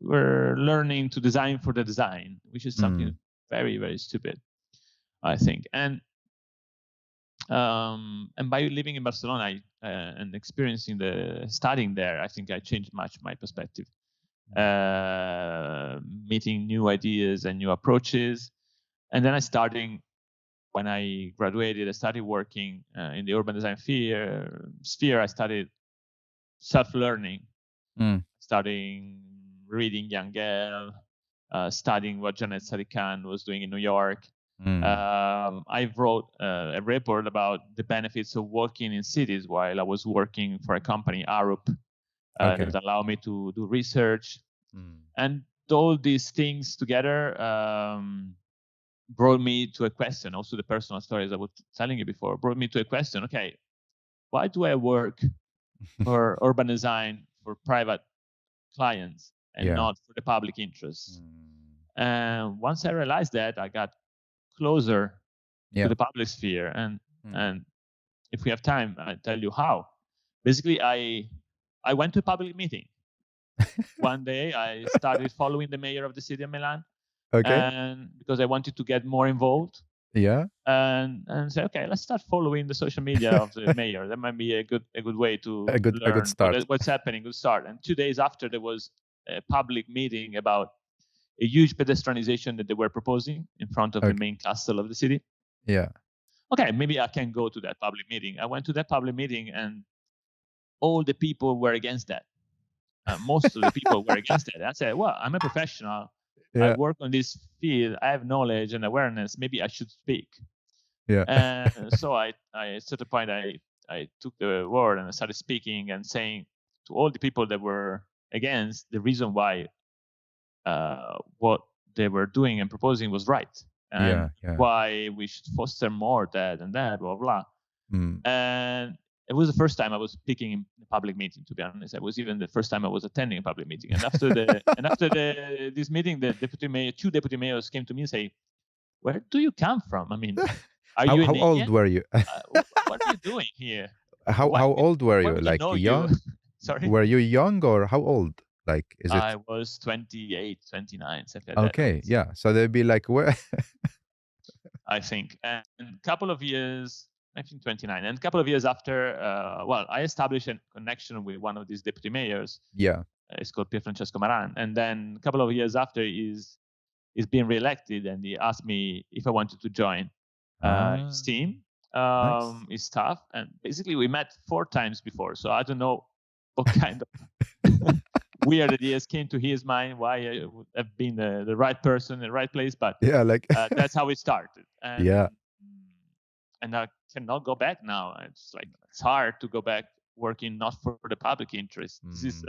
we're learning to design for the design, which is something very, very stupid, I think. And by living in Barcelona and experiencing studying there, I think I changed much my perspective. Meeting new ideas and new approaches. And then when I graduated, I started working in the urban design sphere. I started self-learning, starting reading Yangel, studying what Janet Sadikan was doing in New York. I wrote a report about the benefits of working in cities while I was working for a company, ARUP, that allowed me to do research. And all these things together brought me to a question. Also, the personal stories I was telling you before brought me to a question. Okay, why do I work for urban design for private clients and not for the public interest? And once I realized that, I got closer to the public sphere. And if we have time, I'll tell you how. Basically, I went to a public meeting. One day, I started following the mayor of the city of Milan. And because I wanted to get more involved. And say, okay, let's start following the social media of the mayor. That might be a good way to learn start. What's happening. Good start. And 2 days after, there was a public meeting about a huge pedestrianization that they were proposing in front of the main castle of the city. Okay, maybe I can go to that public meeting. I went to that public meeting, and all the people were against that. Most of the people were against it. I said, well, I'm a professional. I work on this field. I have knowledge and awareness. Maybe I should speak. And so I at a point, I took the word and I started speaking and saying to all the people that were against, the reason why what they were doing and proposing was right. And why we should foster more that and that, blah, blah. And it was the first time I was speaking in a public meeting, to be honest. It was even the first time I was attending a public meeting. And after this meeting, the two deputy mayors came to me and say, "Where do you come from? I mean, are you how old were you? What are you doing here? How old were you? Like young? Sorry? Were you young or how old? Like, is it? I was 28, 29, something like that. Okay, yeah. So they'd be like, where? I think. And a couple of years, I think 29. And a couple of years after, I established a connection with one of these deputy mayors. It's called Pier Francesco Maran. And then a couple of years after, he's being reelected, and he asked me if I wanted to join his team, his staff. And basically, we met 4 times before. So I don't know what kind of weird ideas came to his mind, why I would have been the right person in the right place. But Yeah, like that's how it started. yeah. And I cannot go back now. It's hard to go back working not for the public interest. This is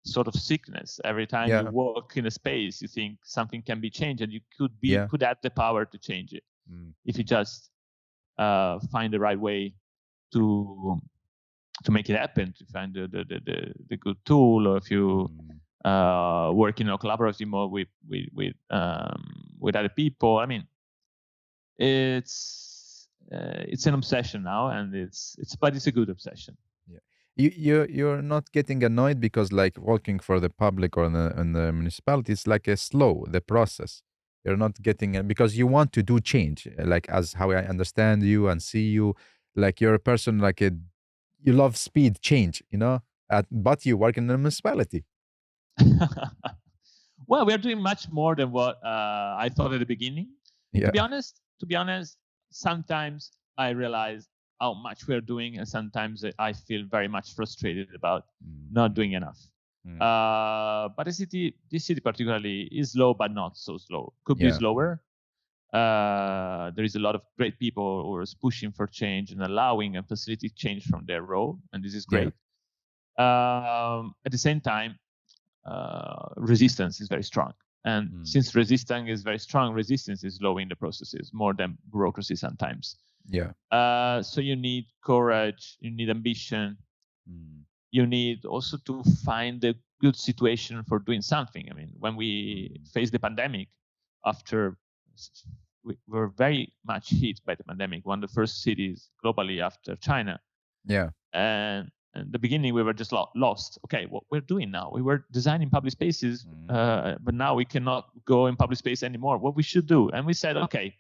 sort of sickness. Every time you walk in a space, you think something can be changed, and you could have the power to change it if you just find the right way to make it happen. To find the good tool, or if you work in a collaborative mode with other people. I mean, it's an obsession now, and but it's a good obsession. You're not getting annoyed because like working for the public or in the municipality is like a slow the process. You're not getting it because you want to do change. Like as how I understand you and see you, like you're a person like you love speed change, but you work in the municipality. Well, we are doing much more than what I thought at the beginning. Yeah. To be honest, sometimes I realize how much we are doing, and sometimes I feel very much frustrated about not doing enough. But this city particularly is slow, but not so slow. Could be slower. There is a lot of great people who are pushing for change and allowing and facilitating change from their role, and this is great. At the same time, resistance is very strong. And since resistance is very strong, resistance is slowing the processes more than bureaucracy sometimes. So you need courage, you need ambition, you need also to find a good situation for doing something. I mean, when we faced the pandemic, we were very much hit by the pandemic, one of the first cities globally after China. And in the beginning, we were just lost. Okay, what we're doing now? We were designing public spaces, but now we cannot go in public space anymore. What we should do? And we said, okay,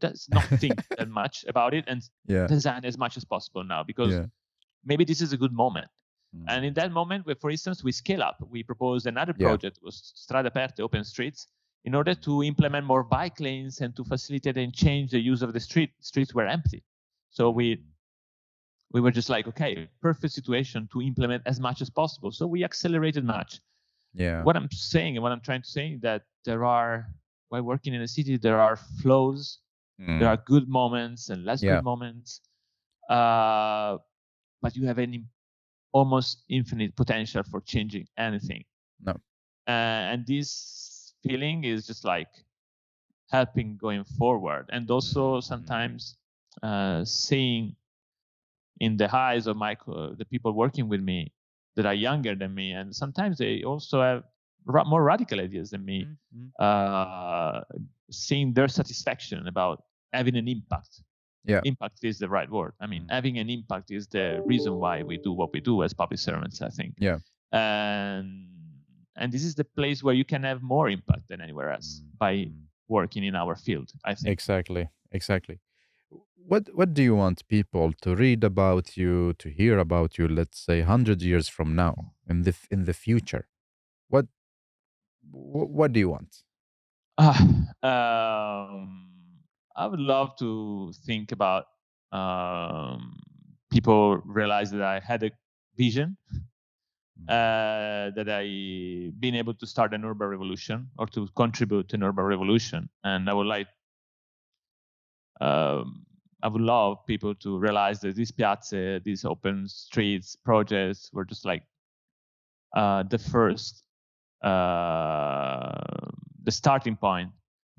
let's not think that much about it and design as much as possible now, because maybe this is a good moment. And in that moment, for instance, we scale up. We proposed another project, was Strade Aperte, open streets, in order to implement more bike lanes and to facilitate and change the use of the street. Streets were empty. So we were just like, okay, perfect situation to implement as much as possible. So we accelerated much. What I'm saying and what I'm trying to say is that while working in a city, there are flows, there are good moments and less good moments, but you have almost infinite potential for changing anything. And this feeling is just like helping going forward. And also sometimes seeing in the eyes of the people working with me that are younger than me, and sometimes they also have more radical ideas than me, seeing their satisfaction about having an impact. Impact is the right word. I mean, having an impact is the reason why we do what we do as public servants, I think. And this is the place where you can have more impact than anywhere else by working in our field, I think. Exactly. What do you want people to read about you, to hear about you, let's say 100 years from now, in the future? What do you want? I would love to think about people realize that I had a vision, that I been able to start an urban revolution or to contribute to an urban revolution, and I would love people to realize that these piazze, these open streets projects were just like the first, the starting point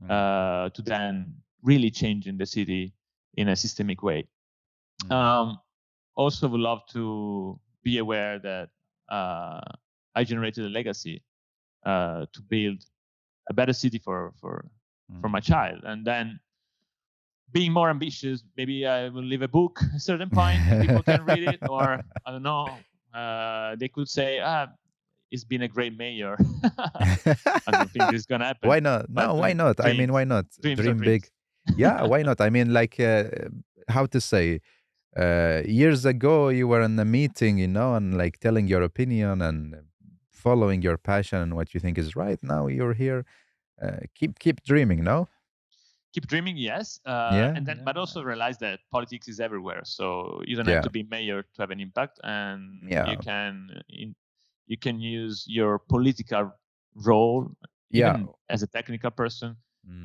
to then really changing the city in a systemic way. Also would love to be aware that I generated a legacy to build a better city for my child, and then being more ambitious, maybe I will leave a book at a certain point, people can read it, or I don't know, they could say, it's been a great mayor. I don't think this is gonna happen. Why not? No, why not? I mean, why not? Dream big. Yeah, why not? I mean, like, how to say, years ago you were in a meeting, and like telling your opinion and following your passion and what you think is right. Now you're here. Keep dreaming, no? Keep dreaming, yes. But also realize that politics is everywhere. So you don't have to be mayor to have an impact, and you can use your political role, even as a technical person,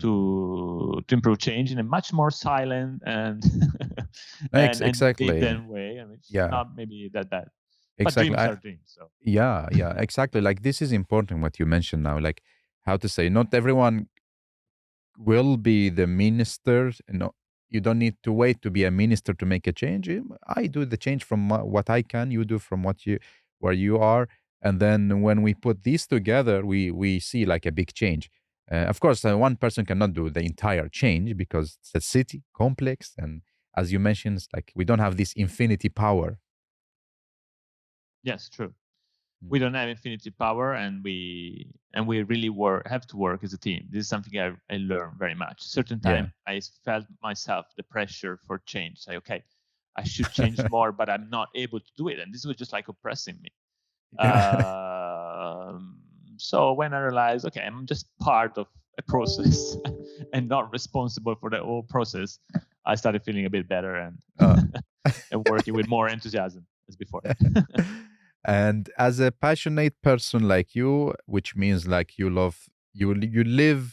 to improve change in a much more silent and exactly hidden way. I mean, it's not maybe that bad. Exactly. But dreams are dreams. So yeah, exactly. Like this is important what you mentioned now. Like how to say, not everyone will be the minister. No, you don't need to wait to be a minister to make a change. I do the change from what I can. You do from where you are, and then when we put these together, we see like a big change. Of course, one person cannot do the entire change because it's a city complex, and as you mentioned, it's like we don't have this infinity power. Yes, true. We don't have infinity power, and we really have to work as a team. This is something I learned very much. Certain time I felt myself the pressure for change. Say, okay, I should change more, but I'm not able to do it, and this was just like oppressing me. So when I realized, okay, I'm just part of a process and not responsible for the whole process, I started feeling a bit better and and working with more enthusiasm as before. And as a passionate person like you, which means like you live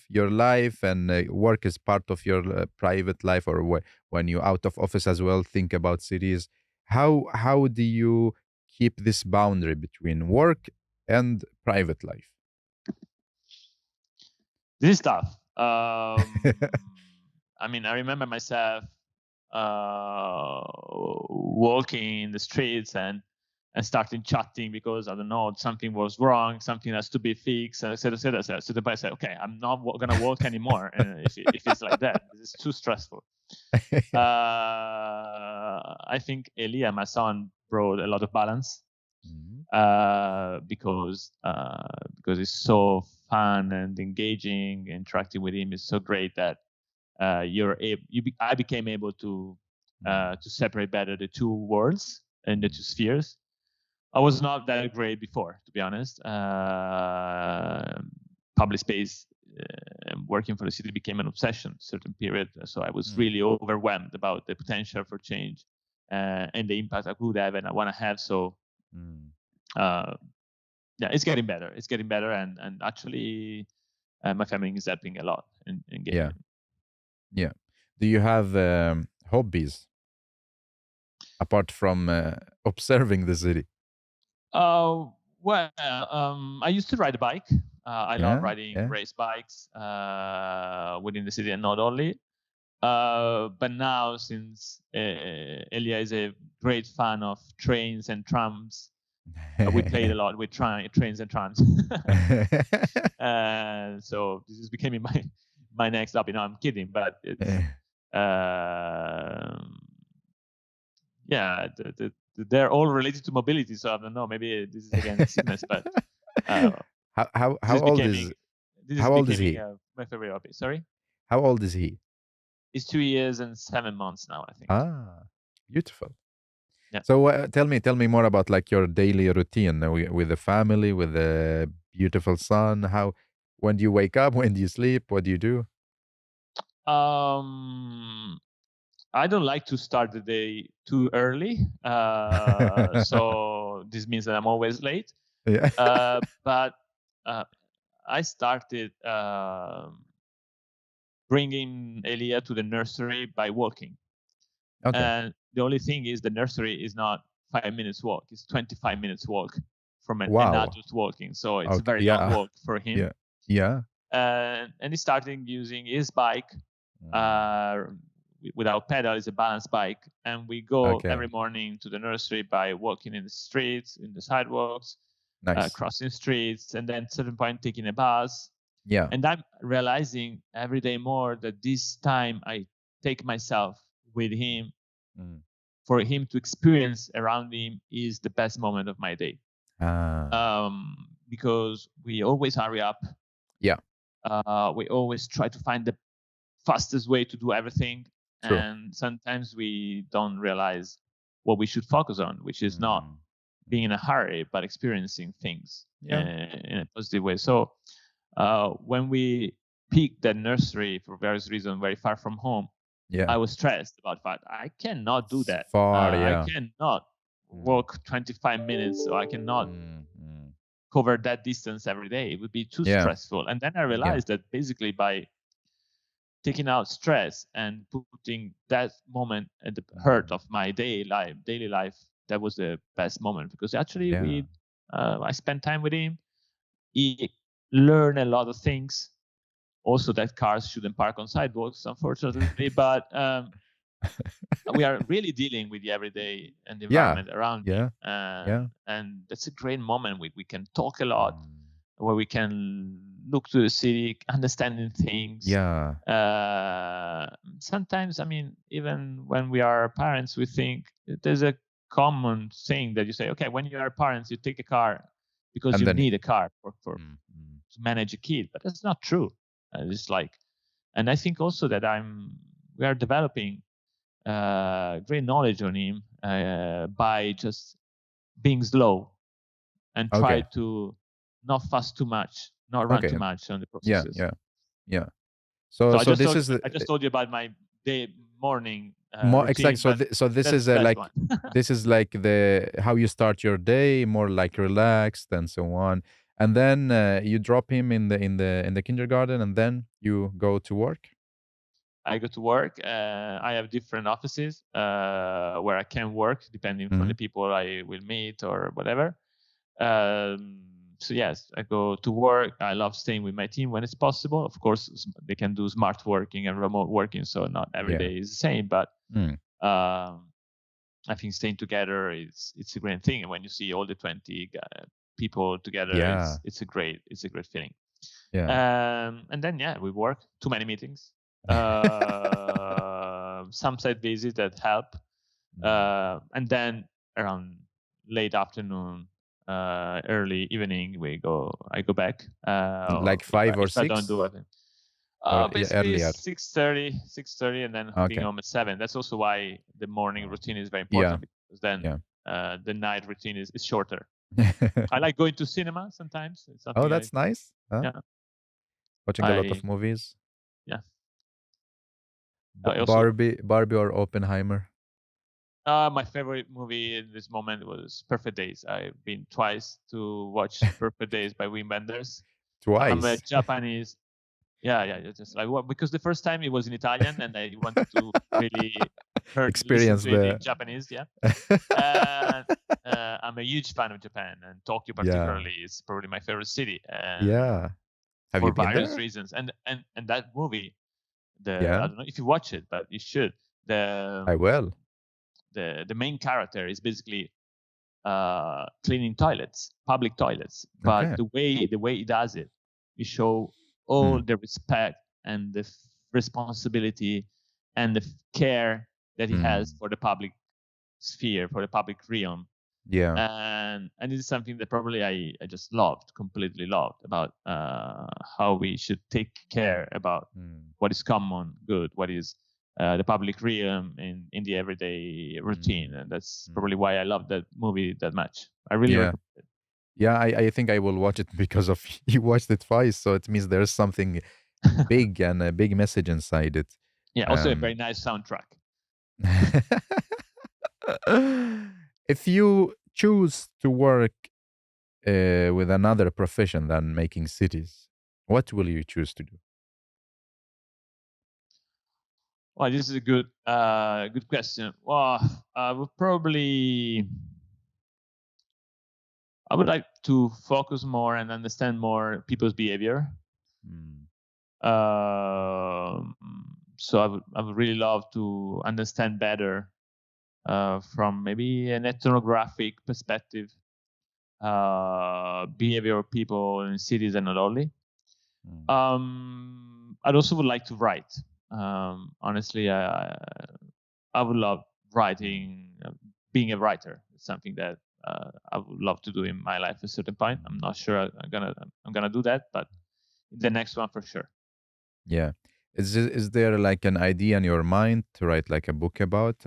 your life and work is part of your private life, or when you're out of office as well, think about cities. How do you keep this boundary between work and private life? This is tough. I mean, I remember myself walking in the streets and starting chatting because I don't know, something was wrong, something has to be fixed, and etc. So the boss said, okay, I'm not going to walk anymore. And if it's like that, this is too stressful. I think Elia, my son, brought a lot of balance because it's so fun and engaging. Interacting with him is so great that I became able to separate better the two worlds and the two spheres. I was not that great before, to be honest. Public space and working for the city became an obsession a certain period. So I was really overwhelmed about the potential for change and the impact I could have and I want to have. So it's getting better. It's getting better, and actually, my family is helping a lot in getting it. Yeah. Do you have hobbies apart from observing the city? Well, I used to ride a bike. I love riding race bikes within the city and not only. But now, since Elia is a great fan of trains and trams, we played a lot with trains and trams. So this is becoming my next hobby. No, I'm kidding, but it's they're all related to mobility. So I don't know. Maybe this is again sickness, but how old is he? My favorite hobby. Sorry. How old is he? He's 2 years and 7 months now, I think. Beautiful. Yeah. So tell me more about like your daily routine with the family, with the beautiful son. When do you wake up? When do you sleep? What do you do? I don't like to start the day too early. So this means that I'm always late. Yeah. But I started bringing Elia to the nursery by walking. Okay. And the only thing is the nursery is not 5 minutes walk. It's 25 minutes walk from an adult walking. So it's a very long walk for him. Yeah. And he started using his bike without pedal. It's a balance bike. And we go every morning to the nursery by walking in the streets, in the sidewalks, crossing streets, and then at a certain point taking a bus. Yeah. And I'm realizing every day more that this time I take myself with him for him to experience around him is the best moment of my day. Because we always hurry up. Yeah. We always try to find the fastest way to do everything. True. And sometimes we don't realize what we should focus on, which is not being in a hurry, but experiencing things in a positive way. So when we picked that nursery for various reasons, very far from home, I was stressed about that. I cannot do that. Far, I cannot walk 25 minutes, or I cannot cover that distance every day. It would be too stressful. And then I realized that basically by taking out stress and putting that moment at the heart of my daily life, that was the best moment, because actually I spent time with him. He learned a lot of things. Also, that cars shouldn't park on sidewalks, unfortunately, but we are really dealing with the everyday and the environment around me. And that's a great moment. We can talk a lot, where we can look to the city, understanding things. Sometimes, I mean, even when we are parents, we think there's a common thing that you say, okay, when you are parents, you take a car because you need a car for to manage a kid, but that's not true. It's like, and I think also that we are developing great knowledge on him by just being slow and try to not fuss too much, not run too much on the processes. So I this is I just told you about my morning routine, exactly. So this is like this is like how you start your day, more like relaxed and so on. And then you drop him in the kindergarten, and then you go to work. I go to work. I have different offices where I can work depending on the people I will meet or whatever. So yes, I go to work. I love staying with my team when it's possible. Of course, they can do smart working and remote working, so not every day is the same. But I think staying together it's a great thing. And when you see all the 20 people together, it's a great feeling. And then we work. Too many meetings. Some site visits that help. And then around late afternoon, early evening, I go back. Like 5 or 6? I don't do it. Basically 6:30, and then being home at 7. That's also why the morning routine is very important, because then the night routine is shorter. I like going to cinema sometimes. That's nice. Watching a lot of movies. Barbie or Oppenheimer? My favorite movie in this moment was Perfect Days. I've been twice to watch Perfect Days by Wim Wenders. Twice? I'm a Japanese. Just like because the first time it was in Italian, and I wanted to really experience the Japanese. I'm a huge fan of Japan, and Tokyo particularly is probably my favorite city. Have you been various there? reasons, and that movie, I don't know if you watch it, but you should. I will. The main character is basically cleaning toilets, public toilets, but the way he does it, you show all the respect and the responsibility and the care that he has for the public sphere, for the public realm. And this is something that probably I just completely loved about how we should take care about what is common good, what is the public realm in the everyday routine. And that's probably why I love that movie that much. I really recommend it. I think I will watch it because of you watched it twice, so it means there's something big and a big message inside it. Also a very nice soundtrack. If you choose to work with another profession than making cities, what will you choose to do? Well, this is a good question. Well, I would like to focus more and understand more people's behavior. So I would really love to understand better from maybe an ethnographic perspective behavior of people in cities and not only. I'd also would like to write. Honestly, I would love writing, being a writer. It's something that I would love to do in my life at a certain point. I'm not sure I'm gonna do that, but the next one for sure. Is there like an idea in your mind to write like a book about?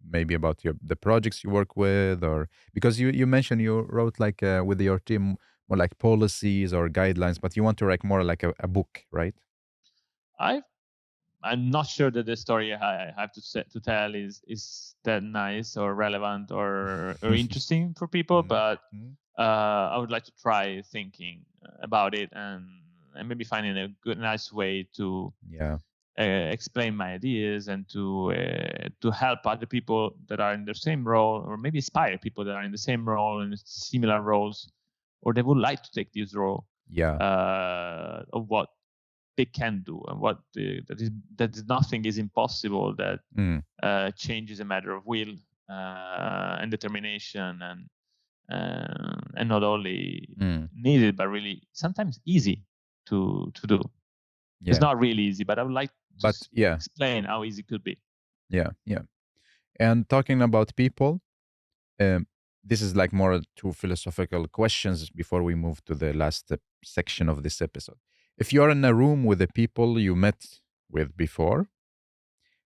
Maybe about the projects you work with, or because you mentioned you wrote like with your team more like policies or guidelines, but you want to write more like a book, right? I'm not sure that the story I have to tell is that nice or relevant or interesting for people, but I would like to try thinking about it and maybe finding a nice way to explain my ideas and to help other people that are in the same role, or maybe inspire people that are in the same role and similar roles, or they would like to take this role. Of what they can do and what nothing is impossible. That change is a matter of will and determination, and not only needed but really sometimes easy to do. It's not really easy, but I would like to explain how easy it could be. And talking about people, this is like more two philosophical questions before we move to the last section of this episode. If you're in a room with the people you met with before,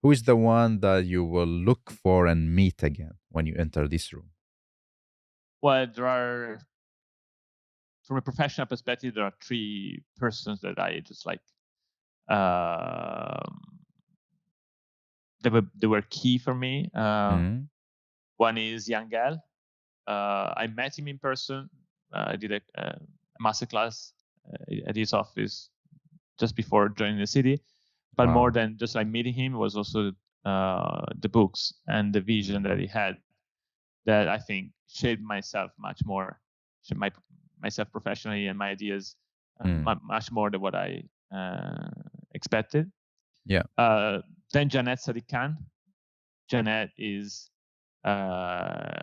who is the one that you will look for and meet again when you enter this room? Well, there are, from a professional perspective, there are three persons that I just like. They were key for me. One is Yangel. I met him in person. I did a masterclass at his office just before joining the city. But more than just like meeting him was also the books and the vision that he had, that I think shaped myself much more, shaped myself professionally and my ideas much more than what I expected. Then Janet Sadiq Khan. Janet is the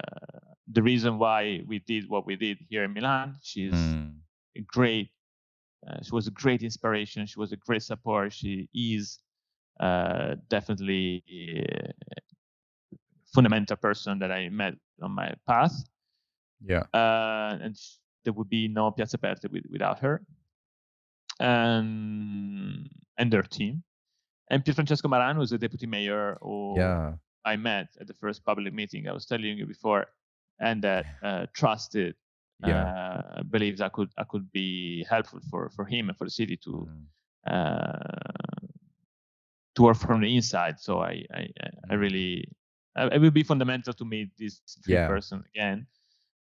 reason why we did what we did here in Milan. She's a great. She was a great inspiration. She was a great support. She is definitely a fundamental person that I met on my path. And there would be no Piazza Aperte without her and their team. And Pierfrancesco Maran was the deputy mayor who I met at the first public meeting I was telling you before, and that trusted, believes I could be helpful for him and for the city to work from the inside. So I really, it will be fundamental to meet these three persons again.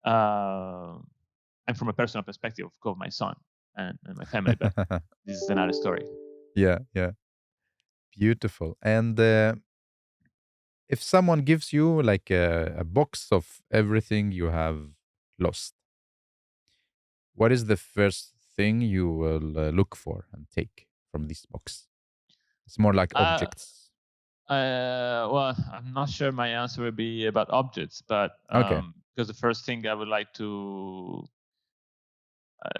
And from a personal perspective, of course, my son and my family, but this is another story. Beautiful. And if someone gives you like a box of everything you have lost, what is the first thing you will look for and take from this box? It's more like objects. Well, I'm not sure my answer will be about objects, but because the first thing I would like to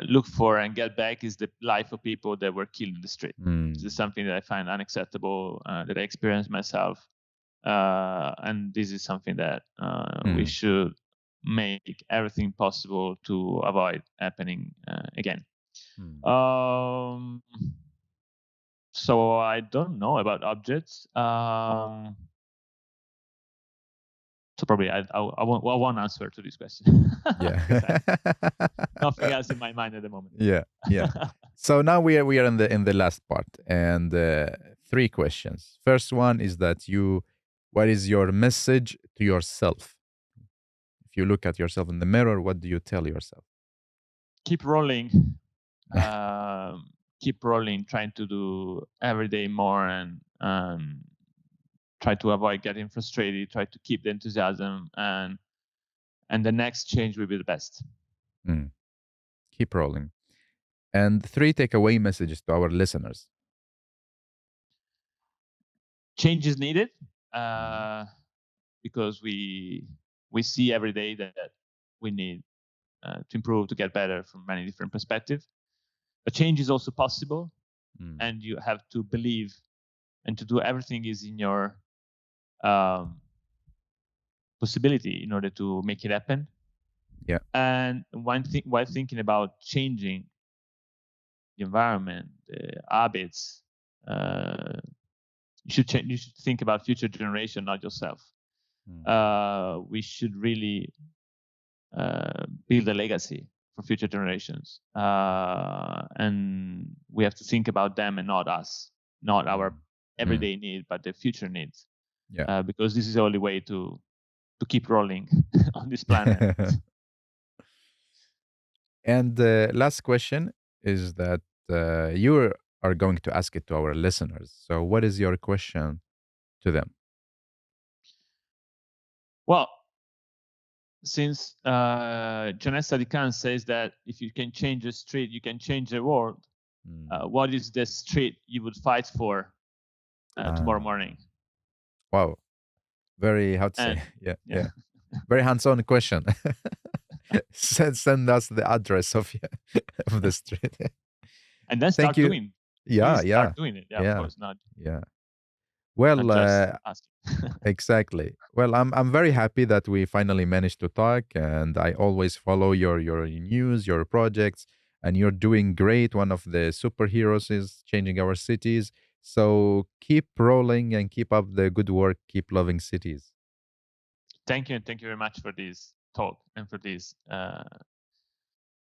look for and get back is the life of people that were killed in the street. This is something that I find unacceptable, that I experienced myself. And this is something that we should make everything possible to avoid happening again. So I don't know about objects. So probably I won't answer to this question. Nothing else in my mind at the moment. So now we are in the last part, and 3 questions. First one is that what is your message to yourself? If you look at yourself in the mirror, what do you tell yourself? Keep rolling. Keep rolling, trying to do every day more, and try to avoid getting frustrated, try to keep the enthusiasm, and the next change will be the best. Keep rolling. And 3 takeaway messages to our listeners. Change is needed because we see every day that we need to improve, to get better from many different perspectives. But change is also possible, and you have to believe and to do everything is in your possibility in order to make it happen. And while thinking about changing the environment, the habits, you should think about future generation, not yourself. We should really build a legacy for future generations, and we have to think about them and not us, not our everyday need, but the future needs. Because this is the only way to keep rolling on this planet. And the last question is that you are going to ask it to our listeners. So, what is your question to them? Well, since Janessa Dikan says that if you can change a street, you can change the world. What is the street you would fight for tomorrow morning? Wow. Very, how to say? Yeah. Very hands-on question. send us the address of the street. And then Thank start you. doing. Yeah, Start doing it. Yeah, yeah, of course, not. Yeah. Well, not just asking. exactly. Well, I'm very happy that we finally managed to talk, and I always follow your news, your projects, and you're doing great. One of the superheroes is changing our cities. So keep rolling and keep up the good work. Keep loving cities. Thank you, and thank you very much for this talk and for this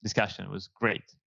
discussion. It was great.